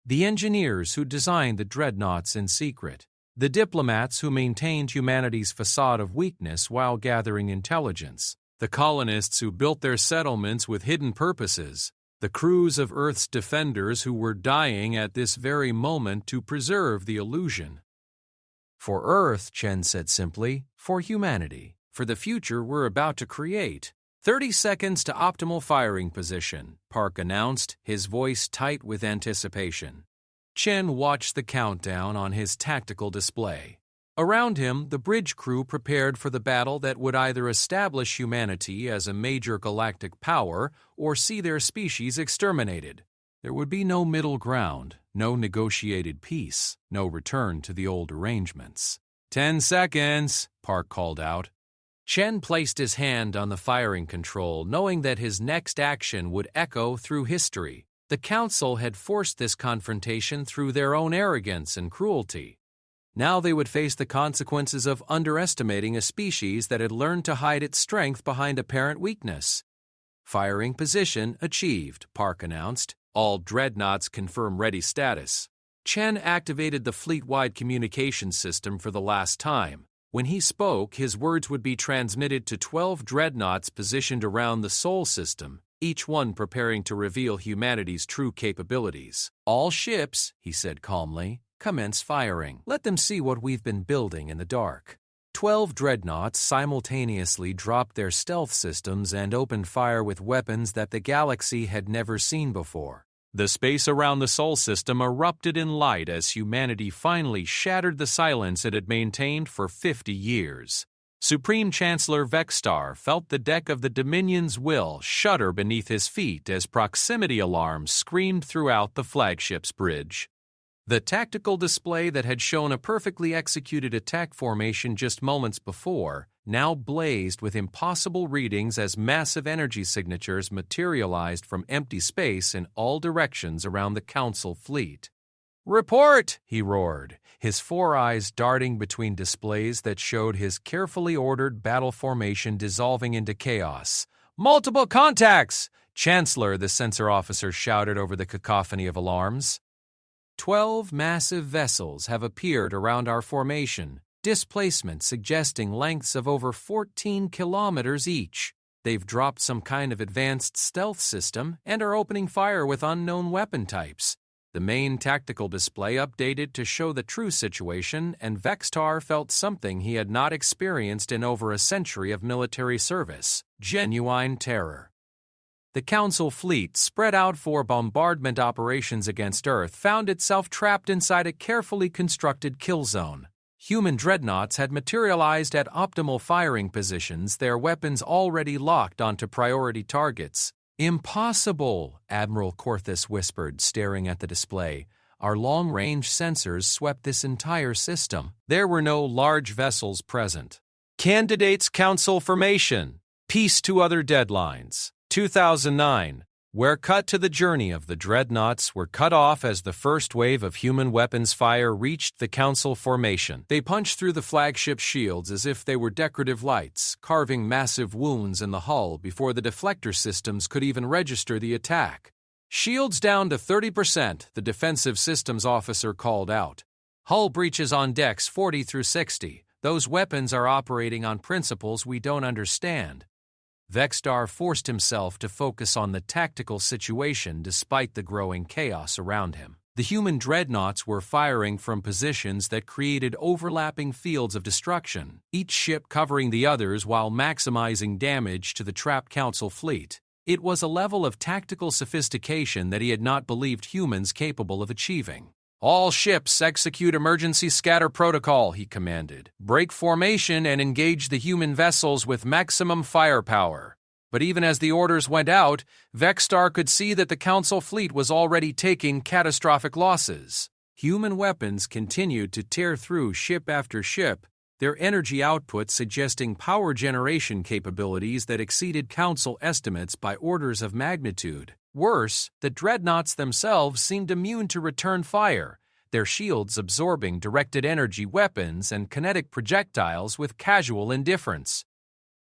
The engineers who designed the dreadnoughts in secret, the diplomats who maintained humanity's facade of weakness while gathering intelligence, the colonists who built their settlements with hidden purposes, the crews of Earth's defenders who were dying at this very moment to preserve the illusion. For Earth, Chen said simply, for humanity, for the future we're about to create. 30 seconds to optimal firing position, Park announced, his voice tight with anticipation. Chen watched the countdown on his tactical display. Around him, the bridge crew prepared for the battle that would either establish humanity as a major galactic power or see their species exterminated. There would be no middle ground, no negotiated peace, no return to the old arrangements. 10 seconds, Park called out. Chen placed his hand on the firing control, knowing that his next action would echo through history. The Council had forced this confrontation through their own arrogance and cruelty. Now they would face the consequences of underestimating a species that had learned to hide its strength behind apparent weakness. Firing position achieved, Park announced. All dreadnoughts confirm ready status. Chen activated the fleet-wide communication system for the last time. When he spoke, his words would be transmitted to 12 dreadnoughts positioned around the Sol system, each one preparing to reveal humanity's true capabilities. "All ships," he said calmly, "commence firing. Let them see what we've been building in the dark." 12 dreadnoughts simultaneously dropped their stealth systems and opened fire with weapons that the galaxy had never seen before. The space around the Sol system erupted in light as humanity finally shattered the silence it had maintained for 50 years. Supreme Chancellor Vexstar felt the deck of the Dominion's will shudder beneath his feet as proximity alarms screamed throughout the flagship's bridge. The tactical display that had shown a perfectly executed attack formation just moments before now blazed with impossible readings as massive energy signatures materialized from empty space in all directions around the Council fleet. "Report!" he roared, his four eyes darting between displays that showed his carefully ordered battle formation dissolving into chaos. "Multiple contacts!" Chancellor, the sensor officer shouted over the cacophony of alarms. 12 massive vessels have appeared around our formation, displacement suggesting lengths of over 14 kilometers each. They've dropped some kind of advanced stealth system and are opening fire with unknown weapon types. The main tactical display updated to show the true situation, and Vextar felt something he had not experienced in over a century of military service: genuine terror. The Council fleet, spread out for bombardment operations against Earth, found itself trapped inside a carefully constructed kill zone. Human dreadnoughts had materialized at optimal firing positions, their weapons already locked onto priority targets. "Impossible," Admiral Corthus whispered, staring at the display. "Our long-range sensors swept this entire system." There were no large vessels present. Candidates Council formation. Peace to other deadlines. 2009. We're cut to the journey of the dreadnoughts were cut off as the first wave of human weapons fire reached the Council formation. They punched through the flagship shields as if they were decorative lights, carving massive wounds in the hull before the deflector systems could even register the attack. "Shields down to 30%, the defensive systems officer called out. "Hull breaches on decks 40 through 60. Those weapons are operating on principles we don't understand." Vextar forced himself to focus on the tactical situation despite the growing chaos around him. The human dreadnoughts were firing from positions that created overlapping fields of destruction, each ship covering the others while maximizing damage to the trapped Council fleet. It was a level of tactical sophistication that he had not believed humans capable of achieving. "All ships execute emergency scatter protocol," he commanded. "Break formation and engage the human vessels with maximum firepower." But even as the orders went out, Vextar could see that the Council fleet was already taking catastrophic losses. Human weapons continued to tear through ship after ship, their energy output suggesting power generation capabilities that exceeded Council estimates by orders of magnitude. Worse, the dreadnoughts themselves seemed immune to return fire, their shields absorbing directed energy weapons and kinetic projectiles with casual indifference.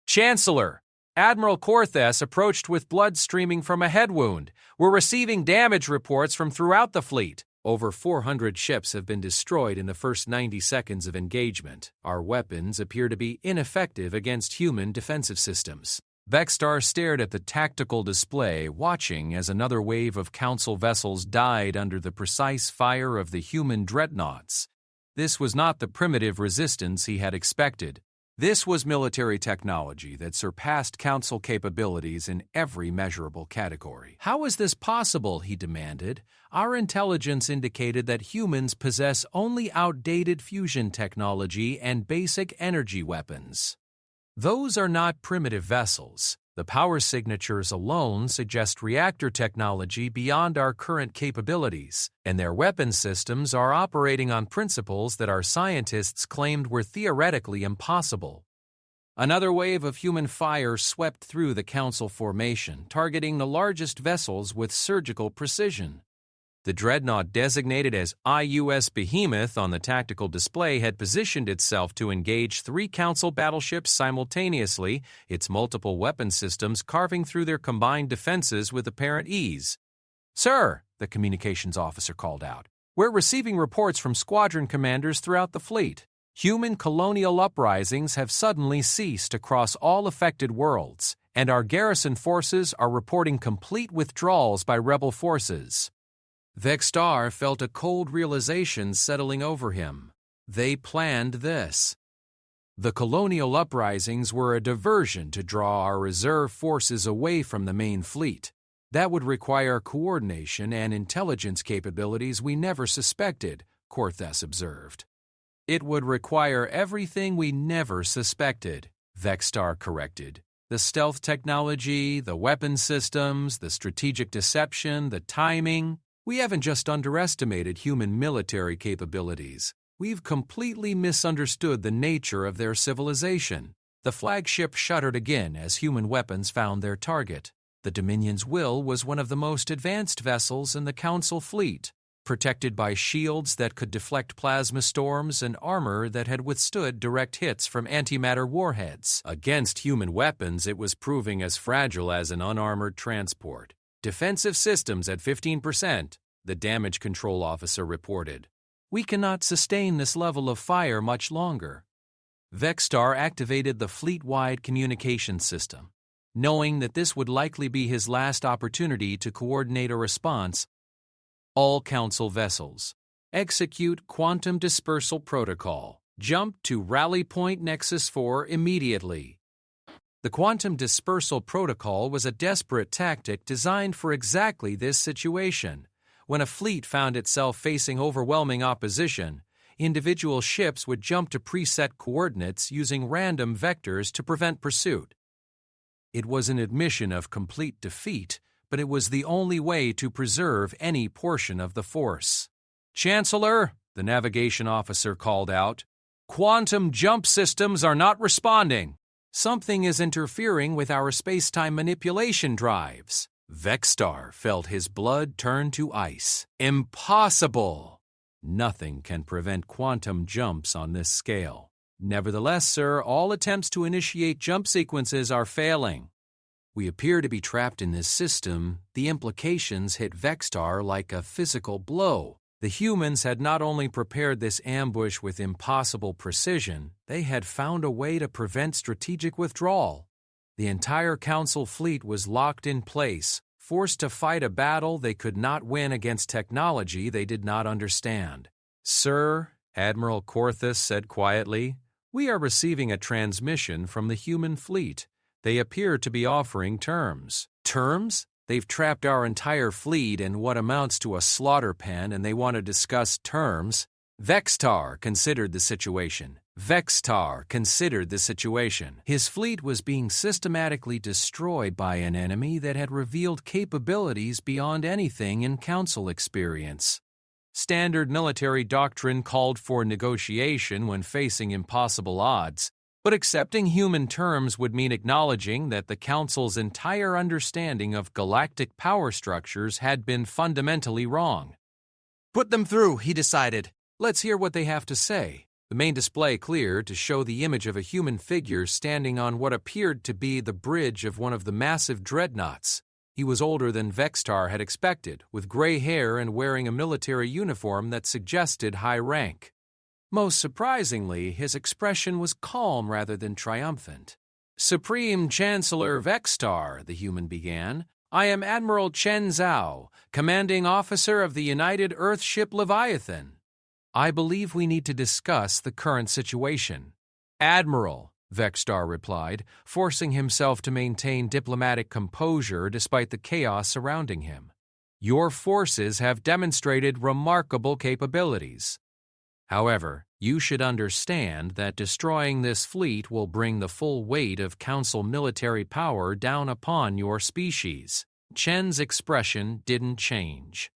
"Chancellor!" Admiral Corthus approached with blood streaming from a head wound. "We're receiving damage reports from throughout the fleet. Over 400 ships have been destroyed in the first 90 seconds of engagement. Our weapons appear to be ineffective against human defensive systems." Vextar stared at the tactical display, watching as another wave of Council vessels died under the precise fire of the human dreadnoughts. This was not the primitive resistance he had expected. This was military technology that surpassed Council capabilities in every measurable category. "How is this possible?" he demanded. "Our intelligence indicated that humans possess only outdated fusion technology and basic energy weapons. Those are not primitive vessels. The power signatures alone suggest reactor technology beyond our current capabilities, and their weapon systems are operating on principles that our scientists claimed were theoretically impossible." Another wave of human fire swept through the Council formation, targeting the largest vessels with surgical precision. The dreadnought designated as IUS Behemoth on the tactical display had positioned itself to engage 3 Council battleships simultaneously, its multiple weapon systems carving through their combined defenses with apparent ease. "Sir," the communications officer called out, "we're receiving reports from squadron commanders throughout the fleet. Human colonial uprisings have suddenly ceased across all affected worlds, and our garrison forces are reporting complete withdrawals by rebel forces." Vextar felt a cold realization settling over him. They planned this. The colonial uprisings were a diversion to draw our reserve forces away from the main fleet. That would require coordination and intelligence capabilities we never suspected, Corthus observed. "It would require everything we never suspected," Vextar corrected. "The stealth technology, the weapon systems, the strategic deception, the timing. We haven't just underestimated human military capabilities. We've completely misunderstood the nature of their civilization. The flagship shuddered again as human weapons found their target. The Dominion's Will was one of the most advanced vessels in the Council fleet, protected by shields that could deflect plasma storms and armor that had withstood direct hits from antimatter warheads. Against human weapons, it was proving as fragile as an unarmored transport. Defensive systems at 15%, the damage control officer reported. We cannot sustain this level of fire much longer. Vexstar activated the fleet-wide communication system. Knowing that this would likely be his last opportunity to coordinate a response, all Council vessels, execute Quantum Dispersal Protocol. Jump to Rally Point Nexus 4 immediately. The Quantum Dispersal Protocol was a desperate tactic designed for exactly this situation. When a fleet found itself facing overwhelming opposition, individual ships would jump to preset coordinates using random vectors to prevent pursuit. It was an admission of complete defeat, but it was the only way to preserve any portion of the force. "Chancellor," the navigation officer called out, "quantum jump systems are not responding. Something is interfering with our space-time manipulation drives." Vexstar felt his blood turn to ice. Impossible! Nothing can prevent quantum jumps on this scale. Nevertheless, sir, all attempts to initiate jump sequences are failing. We appear to be trapped in this system. The implications hit Vexstar like a physical blow. The humans had not only prepared this ambush with impossible precision, they had found a way to prevent strategic withdrawal. The entire Council fleet was locked in place, forced to fight a battle they could not win against technology they did not understand. "Sir," Admiral Corthus said quietly, "we are receiving a transmission from the human fleet. They appear to be offering terms." "Terms? They've trapped our entire fleet in what amounts to a slaughter pen and they want to discuss terms." Vexstar considered the situation. His fleet was being systematically destroyed by an enemy that had revealed capabilities beyond anything in Council experience. Standard military doctrine called for negotiation when facing impossible odds, but accepting human terms would mean acknowledging that the Council's entire understanding of galactic power structures had been fundamentally wrong. "Put them through," he decided. "Let's hear what they have to say." The main display cleared to show the image of a human figure standing on what appeared to be the bridge of one of the massive dreadnoughts. He was older than Vexstar had expected, with gray hair and wearing a military uniform that suggested high rank. Most surprisingly, his expression was calm rather than triumphant. "Supreme Chancellor Vexstar," the human began, "I am Admiral Chen Zhao, commanding officer of the United Earthship Leviathan. I believe we need to discuss the current situation." "Admiral," Vexstar replied, forcing himself to maintain diplomatic composure despite the chaos surrounding him. "Your forces have demonstrated remarkable capabilities. However, you should understand that destroying this fleet will bring the full weight of Council military power down upon your species." Chen's expression didn't change.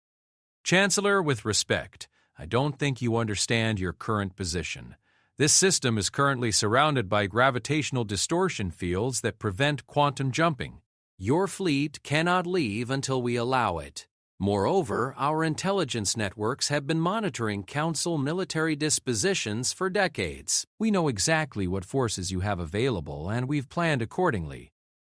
"Chancellor, with respect, I don't think you understand your current position. This system is currently surrounded by gravitational distortion fields that prevent quantum jumping. Your fleet cannot leave until we allow it. Moreover, our intelligence networks have been monitoring Council military dispositions for decades. We know exactly what forces you have available, and we've planned accordingly."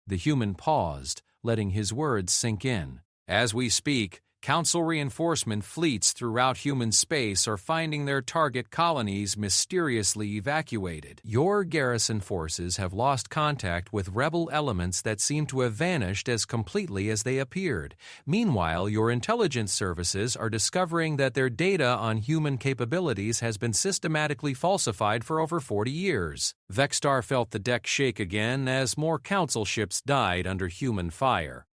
The human paused, letting his words sink in. "As we speak, Council reinforcement fleets throughout human space are finding their target colonies mysteriously evacuated. Your garrison forces have lost contact with rebel elements that seem to have vanished as completely as they appeared. Meanwhile, your intelligence services are discovering that their data on human capabilities has been systematically falsified for over 40 years. Vexstar felt the deck shake again as more Council ships died under human fire.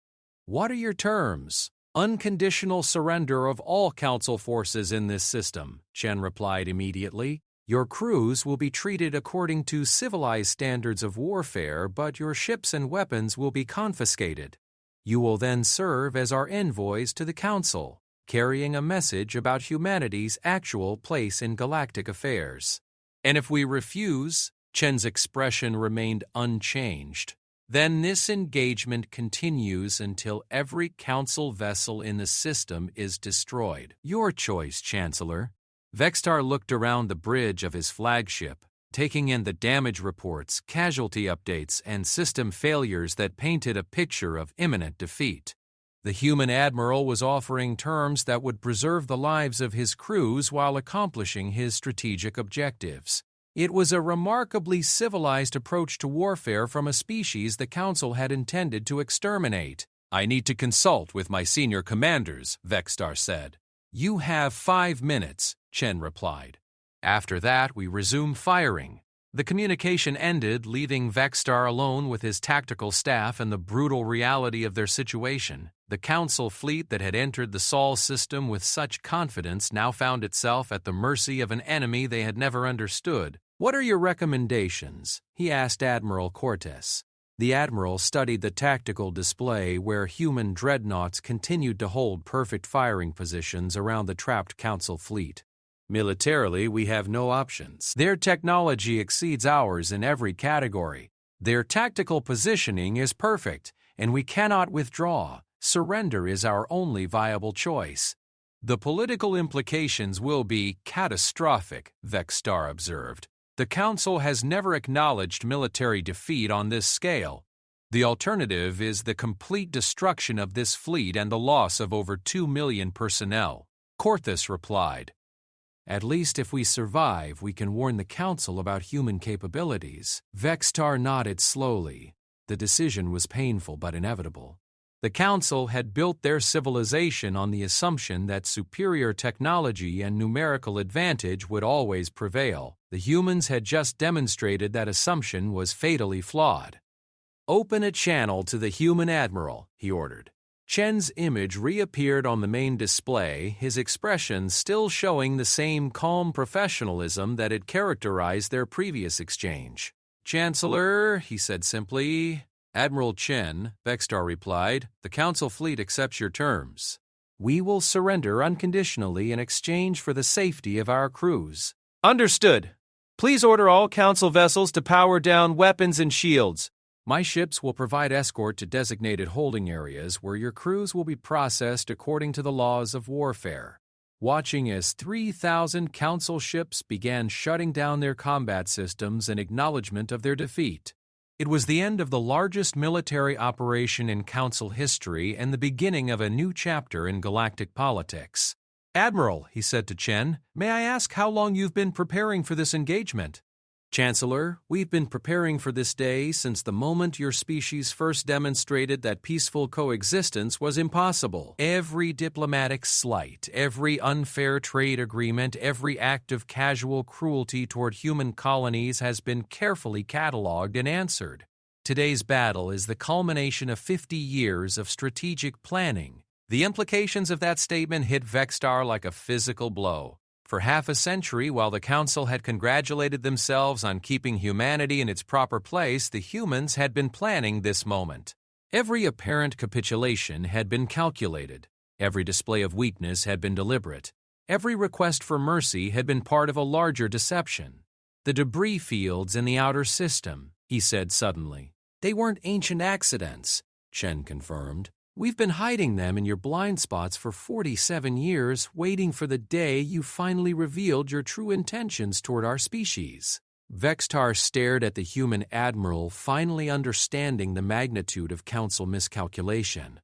"What are your terms?" "Unconditional surrender of all Council forces in this system," Chen replied immediately. "Your crews will be treated according to civilized standards of warfare, but your ships and weapons will be confiscated. You will then serve as our envoys to the Council." carrying a message about humanity's actual place in galactic affairs. And if we refuse, Chen's expression remained unchanged. Then this engagement continues until every council vessel in the system is destroyed. Your choice, Chancellor. Vextar looked around the bridge of his flagship, taking in the damage reports, casualty updates, and system failures that painted a picture of imminent defeat. The human admiral was offering terms that would preserve the lives of his crews while accomplishing his strategic objectives. It was a remarkably civilized approach to warfare from a species the Council had intended to exterminate. "I need to consult with my senior commanders," Vextar said. "You have 5 minutes," Chen replied. After that, we resume firing. The communication ended, leaving Vextar alone with his tactical staff and the brutal reality of their situation. The Council fleet that had entered the Sol system with such confidence now found itself at the mercy of an enemy they had never understood. "What are your recommendations?" he asked Admiral Cortes. The Admiral studied the tactical display where human dreadnoughts continued to hold perfect firing positions around the trapped Council fleet. "Militarily, we have no options. Their technology exceeds ours in every category. Their tactical positioning is perfect, and we cannot withdraw. Surrender is our only viable choice." "The political implications will be catastrophic," Vextar observed. "The Council has never acknowledged military defeat on this scale. The alternative is the complete destruction of this fleet and the loss of over 2 million personnel." Cortes replied, "At least if we survive, we can warn the Council about human capabilities." Vextar nodded slowly. The decision was painful but inevitable. The Council had built their civilization on the assumption that superior technology and numerical advantage would always prevail. The humans had just demonstrated that assumption was fatally flawed. "Open a channel to the human admiral," he ordered. Chen's image reappeared on the main display, his expression still showing the same calm professionalism that had characterized their previous exchange. "Chancellor," he said simply. "Admiral Chen," Vextar replied, "the Council fleet accepts your terms. We will surrender unconditionally in exchange for the safety of our crews." "Understood. Please order all Council vessels to power down weapons and shields. My ships will provide escort to designated holding areas where your crews will be processed according to the laws of warfare." Watching as 3,000 Council ships began shutting down their combat systems in acknowledgement of their defeat. It was the end of the largest military operation in Council history and the beginning of a new chapter in galactic politics. "Admiral," he said to Chen, "may I ask how long you've been preparing for this engagement?" "Chancellor, we've been preparing for this day since the moment your species first demonstrated that peaceful coexistence was impossible. Every diplomatic slight, every unfair trade agreement, every act of casual cruelty toward human colonies has been carefully catalogued and answered. Today's battle is the culmination of 50 years of strategic planning." The implications of that statement hit Vextar like a physical blow. For half a century, while the Council had congratulated themselves on keeping humanity in its proper place, the humans had been planning this moment. Every apparent capitulation had been calculated. Every display of weakness had been deliberate. Every request for mercy had been part of a larger deception. "The debris fields in the outer system," he said suddenly. "They weren't ancient accidents," Chen confirmed. "We've been hiding them in your blind spots for 47 years, waiting for the day you finally revealed your true intentions toward our species." Vextar stared at the human admiral, finally understanding the magnitude of Council miscalculation.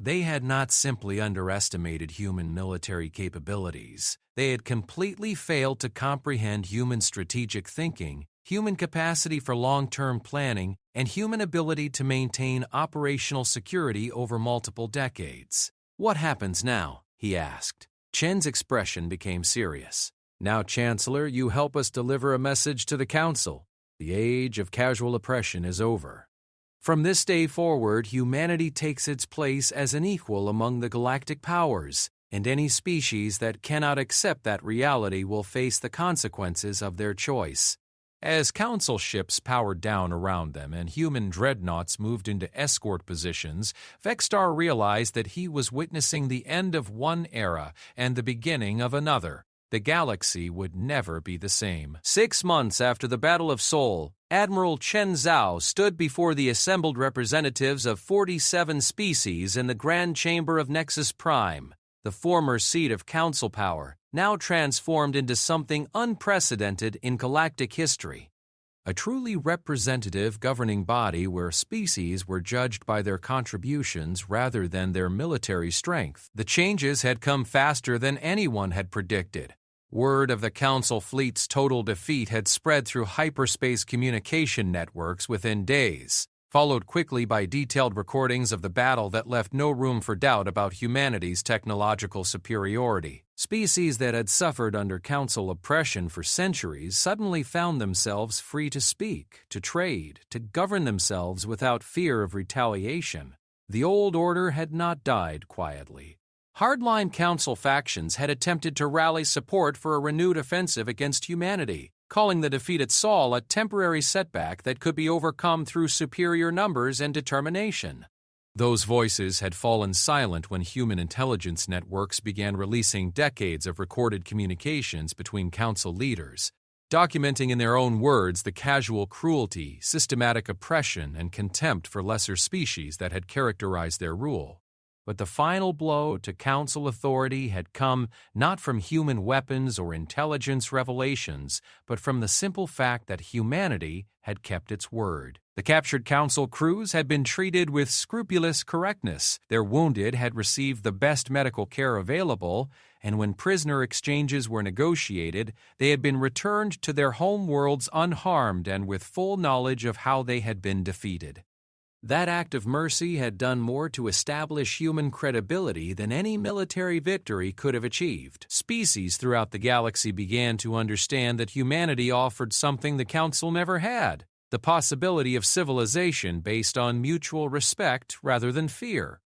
They had not simply underestimated human military capabilities. They had completely failed to comprehend human strategic thinking, human capacity for long-term planning, and human ability to maintain operational security over multiple decades. "What happens now?" he asked. Chen's expression became serious. "Now, Chancellor, you help us deliver a message to the Council. The age of casual oppression is over. From this day forward, humanity takes its place as an equal among the galactic powers, and any species that cannot accept that reality will face the consequences of their choice. As Council ships powered down around them and human dreadnoughts moved into escort positions, Vextar realized that he was witnessing the end of one era and the beginning of another. The galaxy would never be the same. 6 months after the Battle of Sol, Admiral Chen Zhao stood before the assembled representatives of 47 species in the Grand Chamber of Nexus Prime, the former seat of Council power, now transformed into something unprecedented in galactic history. A truly representative governing body where species were judged by their contributions rather than their military strength. The changes had come faster than anyone had predicted. Word of the Council fleet's total defeat had spread through hyperspace communication networks within days, followed quickly by detailed recordings of the battle that left no room for doubt about humanity's technological superiority. Species that had suffered under Council oppression for centuries suddenly found themselves free to speak, to trade, to govern themselves without fear of retaliation. The old order had not died quietly. Hardline Council factions had attempted to rally support for a renewed offensive against humanity, calling the defeat at Sol a temporary setback that could be overcome through superior numbers and determination. Those voices had fallen silent when human intelligence networks began releasing decades of recorded communications between Council leaders, documenting in their own words the casual cruelty, systematic oppression, and contempt for lesser species that had characterized their rule. But the final blow to Council authority had come not from human weapons or intelligence revelations, but from the simple fact that humanity had kept its word. The captured Council crews had been treated with scrupulous correctness, their wounded had received the best medical care available, and when prisoner exchanges were negotiated, they had been returned to their home worlds unharmed and with full knowledge of how they had been defeated. That act of mercy had done more to establish human credibility than any military victory could have achieved. Species throughout the galaxy began to understand that humanity offered something the Council never had, the possibility of civilization based on mutual respect rather than fear.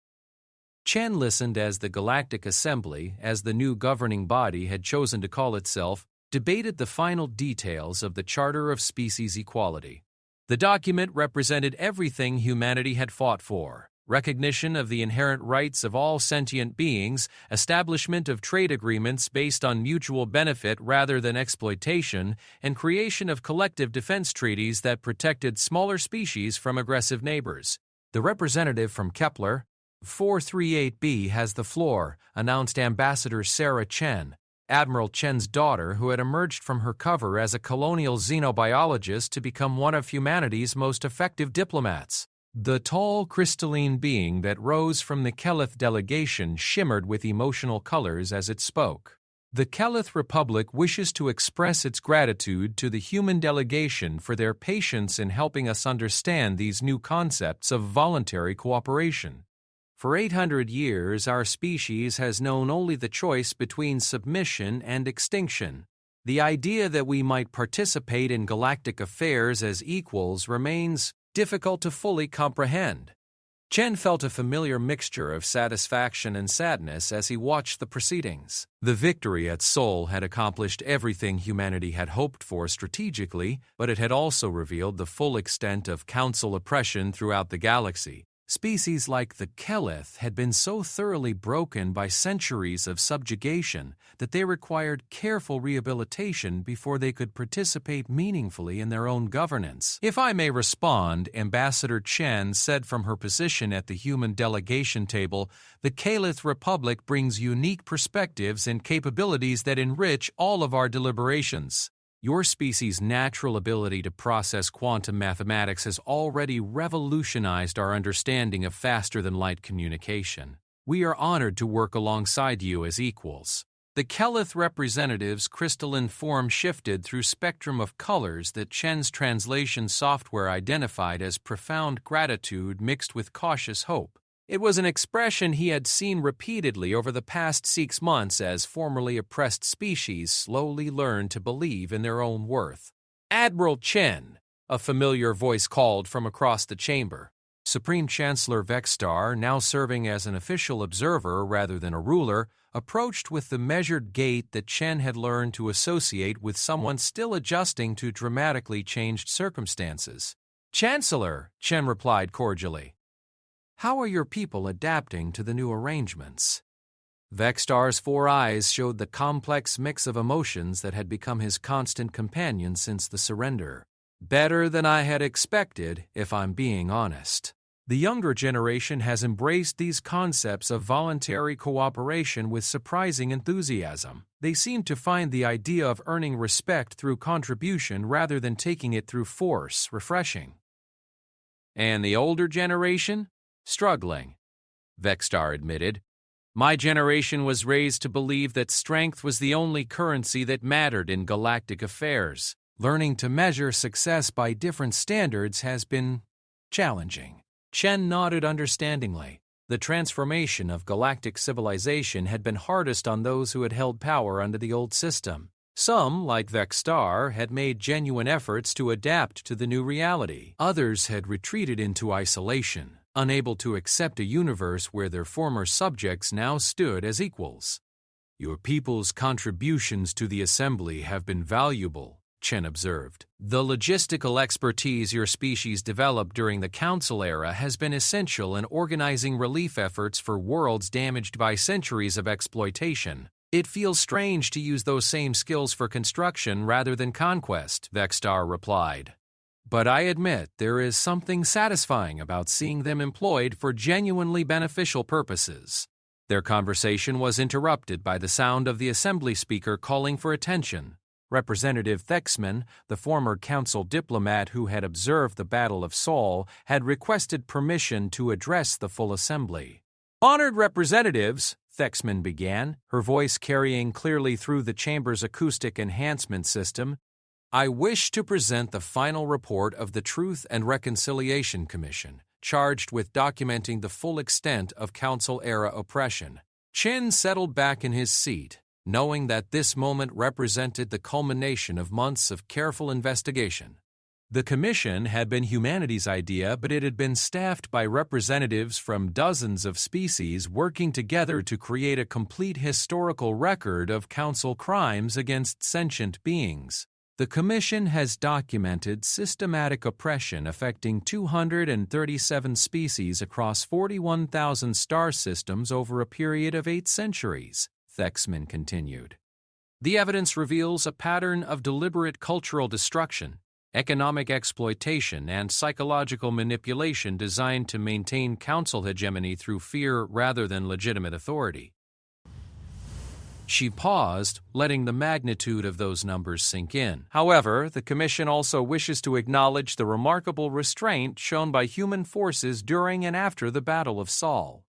Chen listened as the Galactic Assembly, as the new governing body had chosen to call itself, debated the final details of the Charter of Species Equality. The document represented everything humanity had fought for: recognition of the inherent rights of all sentient beings, establishment of trade agreements based on mutual benefit rather than exploitation, and creation of collective defense treaties that protected smaller species from aggressive neighbors. The representative from Kepler, 438b, has the floor, announced Ambassador Sarah Chen, Admiral Chen's daughter, who had emerged from her cover as a colonial xenobiologist to become one of humanity's most effective diplomats. The tall, crystalline being that rose from the Kelith delegation shimmered with emotional colors as it spoke. The Kelith Republic wishes to express its gratitude to the human delegation for their patience in helping us understand these new concepts of voluntary cooperation. For 800 years, our species has known only the choice between submission and extinction. The idea that we might participate in galactic affairs as equals remains difficult to fully comprehend. Chen felt a familiar mixture of satisfaction and sadness as he watched the proceedings. The victory at Sol had accomplished everything humanity had hoped for strategically, but it had also revealed the full extent of Council oppression throughout the galaxy. Species like the Kelith had been so thoroughly broken by centuries of subjugation that they required careful rehabilitation before they could participate meaningfully in their own governance. "If I may respond," Ambassador Chen said from her position at the human delegation table, "the Kelith Republic brings unique perspectives and capabilities that enrich all of our deliberations. Your species' natural ability to process quantum mathematics has already revolutionized our understanding of faster-than-light communication. We are honored to work alongside you as equals." The Kelith representative's crystalline form shifted through spectrum of colors that Chen's translation software identified as profound gratitude mixed with cautious hope. It was an expression he had seen repeatedly over the past 6 months as formerly oppressed species slowly learned to believe in their own worth. "Admiral Chen," a familiar voice called from across the chamber. Supreme Chancellor Vexstar, now serving as an official observer rather than a ruler, approached with the measured gait that Chen had learned to associate with someone still adjusting to dramatically changed circumstances. "Chancellor," Chen replied cordially, "how are your people adapting to the new arrangements?" Vexstar's 4 eyes showed the complex mix of emotions that had become his constant companion since the surrender. "Better than I had expected, if I'm being honest. The younger generation has embraced these concepts of voluntary cooperation with surprising enthusiasm. They seem to find the idea of earning respect through contribution rather than taking it through force refreshing." "And the older generation? Struggling," Vexstar admitted. "My generation was raised to believe that strength was the only currency that mattered in galactic affairs. Learning to measure success by different standards has been challenging." Chen nodded understandingly. The transformation of galactic civilization had been hardest on those who had held power under the old system. Some, like Vexstar, had made genuine efforts to adapt to the new reality. Others had retreated into isolation, unable to accept a universe where their former subjects now stood as equals. "Your people's contributions to the assembly have been valuable," Chen observed. "The logistical expertise your species developed during the Council era has been essential in organizing relief efforts for worlds damaged by centuries of exploitation. It feels strange to use those same skills for construction rather than conquest," Vexstar replied. "But I admit there is something satisfying about seeing them employed for genuinely beneficial purposes." Their conversation was interrupted by the sound of the assembly speaker calling for attention. Representative Thexman, the former council diplomat who had observed the Battle of Sol, had requested permission to address the full assembly. "Honored representatives," Thexman began, her voice carrying clearly through the chamber's acoustic enhancement system, "I wish to present the final report of the Truth and Reconciliation Commission, charged with documenting the full extent of Council-era oppression." Chen settled back in his seat, knowing that this moment represented the culmination of months of careful investigation. The commission had been humanity's idea, but it had been staffed by representatives from dozens of species working together to create a complete historical record of council crimes against sentient beings. The commission has documented systematic oppression affecting 237 species across 41,000 star systems over a period of 8 centuries. Thexman continued. "The evidence reveals a pattern of deliberate cultural destruction, economic exploitation, and psychological manipulation designed to maintain council hegemony through fear rather than legitimate authority." She paused, letting the magnitude of those numbers sink in. However, the Commission also wishes to acknowledge the remarkable restraint shown by human forces during and after the Battle of Sol.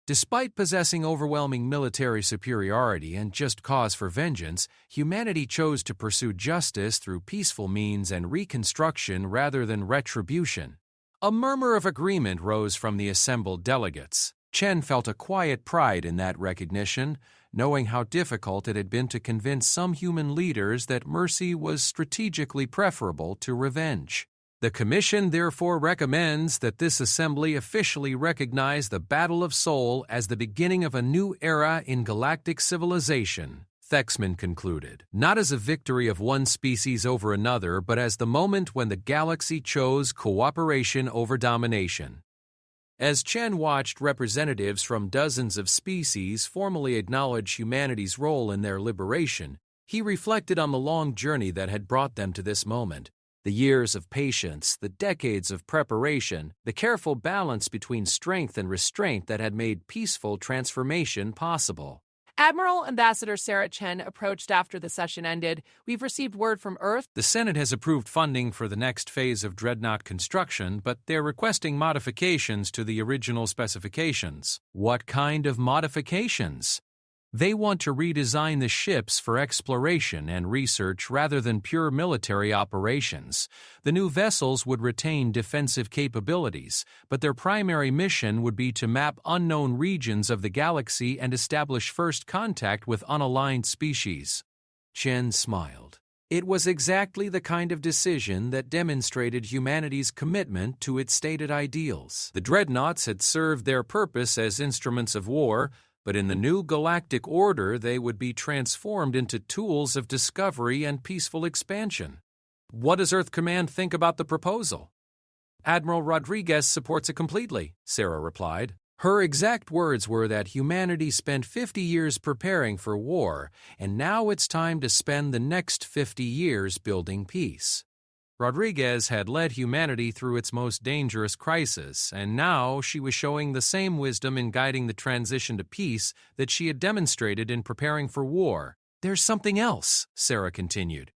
Despite possessing overwhelming military superiority and just cause for vengeance, humanity chose to pursue justice through peaceful means and reconstruction rather than retribution. A murmur of agreement rose from the assembled delegates. Chen felt a quiet pride in that recognition, knowing how difficult it had been to convince some human leaders that mercy was strategically preferable to revenge. The Commission therefore recommends that this assembly officially recognize the Battle of Sol as the beginning of a new era in galactic civilization, Thexman concluded, not as a victory of one species over another, but as the moment when the galaxy chose cooperation over domination. As Chen watched representatives from dozens of species formally acknowledge humanity's role in their liberation, he reflected on the long journey that had brought them to this moment. The years of patience, the decades of preparation, the careful balance between strength and restraint that had made peaceful transformation possible. Admiral Ambassador Sarah Chen approached after the session ended. "We've received word from Earth. The Senate has approved funding for the next phase of dreadnought construction, but they're requesting modifications to the original specifications." "What kind of modifications?" "They want to redesign the ships for exploration and research rather than pure military operations. The new vessels would retain defensive capabilities, but their primary mission would be to map unknown regions of the galaxy and establish first contact with unaligned species." Chen smiled. It was exactly the kind of decision that demonstrated humanity's commitment to its stated ideals. The dreadnoughts had served their purpose as instruments of war, but in the new galactic order they would be transformed into tools of discovery and peaceful expansion. What does Earth Command think about the proposal? Admiral Rodriguez supports it completely, Sarah replied. Her exact words were that humanity spent 50 years preparing for war, and now it's time to spend the next 50 years building peace. Rodriguez had led humanity through its most dangerous crisis, and now she was showing the same wisdom in guiding the transition to peace that she had demonstrated in preparing for war. There's something else, Sarah continued.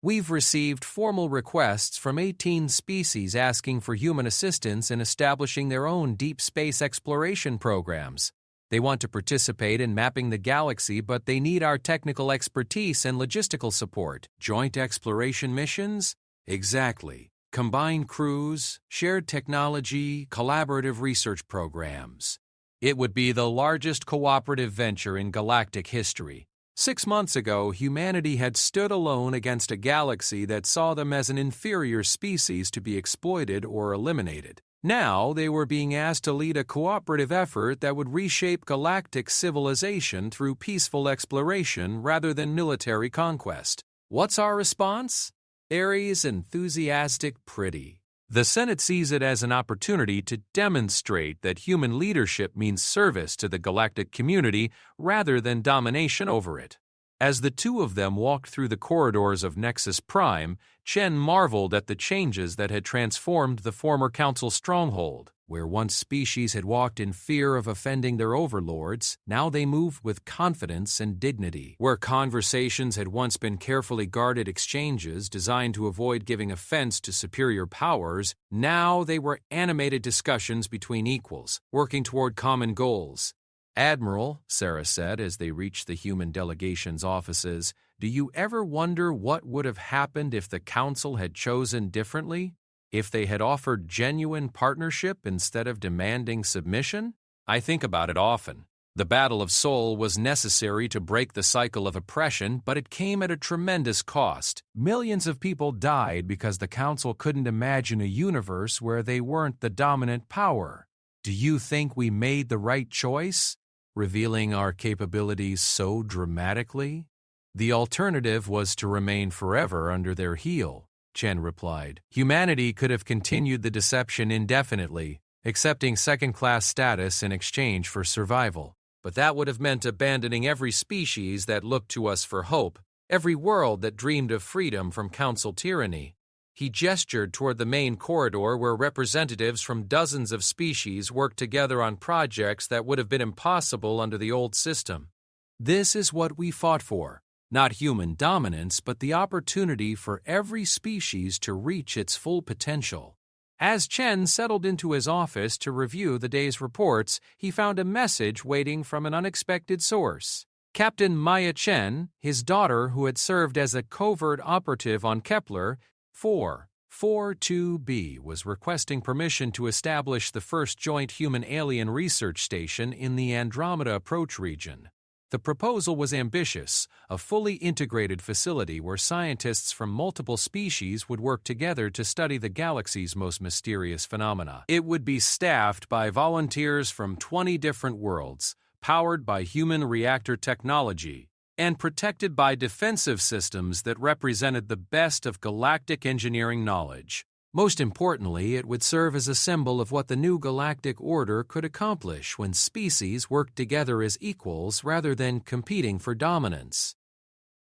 We've received formal requests from 18 species asking for human assistance in establishing their own deep space exploration programs. They want to participate in mapping the galaxy, but they need our technical expertise and logistical support. Joint exploration missions? Exactly. Combined crews, shared technology, collaborative research programs. It would be the largest cooperative venture in galactic history. 6 months ago, humanity had stood alone against a galaxy that saw them as an inferior species to be exploited or eliminated. Now, they were being asked to lead a cooperative effort that would reshape galactic civilization through peaceful exploration rather than military conquest. What's our response? Aries, enthusiastic, pretty. The Senate sees it as an opportunity to demonstrate that human leadership means service to the galactic community rather than domination over it. As the two of them walked through the corridors of Nexus Prime, Chen marveled at the changes that had transformed the former Council stronghold. Where once species had walked in fear of offending their overlords, now they moved with confidence and dignity. Where conversations had once been carefully guarded exchanges designed to avoid giving offense to superior powers, now they were animated discussions between equals, working toward common goals. Admiral, Sarah said as they reached the human delegation's offices, do you ever wonder what would have happened if the Council had chosen differently? If they had offered genuine partnership instead of demanding submission? I think about it often. The Battle of Seoul was necessary to break the cycle of oppression, but it came at a tremendous cost. Millions of people died because the Council couldn't imagine a universe where they weren't the dominant power. Do you think we made the right choice, revealing our capabilities so dramatically? The alternative was to remain forever under their heel, Chen replied. Humanity could have continued the deception indefinitely, accepting second-class status in exchange for survival. But that would have meant abandoning every species that looked to us for hope, every world that dreamed of freedom from Council tyranny. He gestured toward the main corridor where representatives from dozens of species worked together on projects that would have been impossible under the old system. This is what we fought for. Not human dominance, but the opportunity for every species to reach its full potential. As Chen settled into his office to review the day's reports, he found a message waiting from an unexpected source. Captain Maya Chen, his daughter who had served as a covert operative on Kepler 442b, was requesting permission to establish the first joint human-alien research station in the Andromeda Approach region. The proposal was ambitious, a fully integrated facility where scientists from multiple species would work together to study the galaxy's most mysterious phenomena. It would be staffed by volunteers from 20 different worlds, powered by human reactor technology, and protected by defensive systems that represented the best of galactic engineering knowledge. Most importantly, it would serve as a symbol of what the new galactic order could accomplish when species worked together as equals rather than competing for dominance.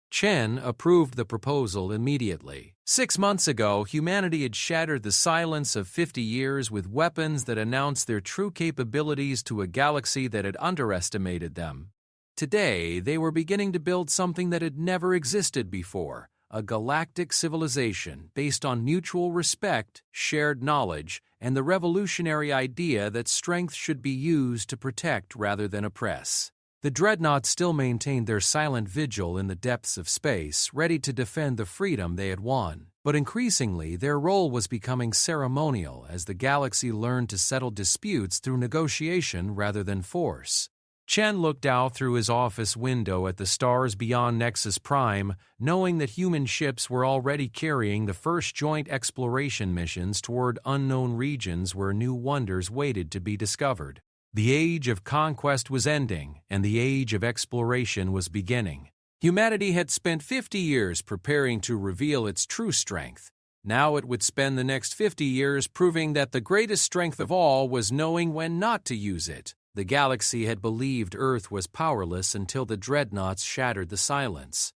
Chen approved the proposal immediately. 6 months ago, humanity had shattered the silence of 50 years with weapons that announced their true capabilities to a galaxy that had underestimated them. Today, they were beginning to build something that had never existed before. A galactic civilization based on mutual respect, shared knowledge, and the revolutionary idea that strength should be used to protect rather than oppress. The dreadnoughts still maintained their silent vigil in the depths of space, ready to defend the freedom they had won. But increasingly, their role was becoming ceremonial as the galaxy learned to settle disputes through negotiation rather than force. Chen looked out through his office window at the stars beyond Nexus Prime, knowing that human ships were already carrying the first joint exploration missions toward unknown regions where new wonders waited to be discovered. The age of conquest was ending, and the age of exploration was beginning. Humanity had spent 50 years preparing to reveal its true strength. Now it would spend the next 50 years proving that the greatest strength of all was knowing when not to use it. The galaxy had believed Earth was powerless until the dreadnoughts shattered the silence.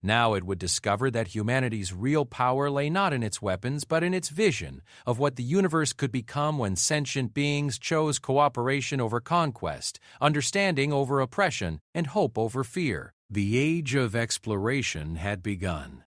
Now it would discover that humanity's real power lay not in its weapons but in its vision of what the universe could become when sentient beings chose cooperation over conquest, understanding over oppression, and hope over fear. The age of exploration had begun.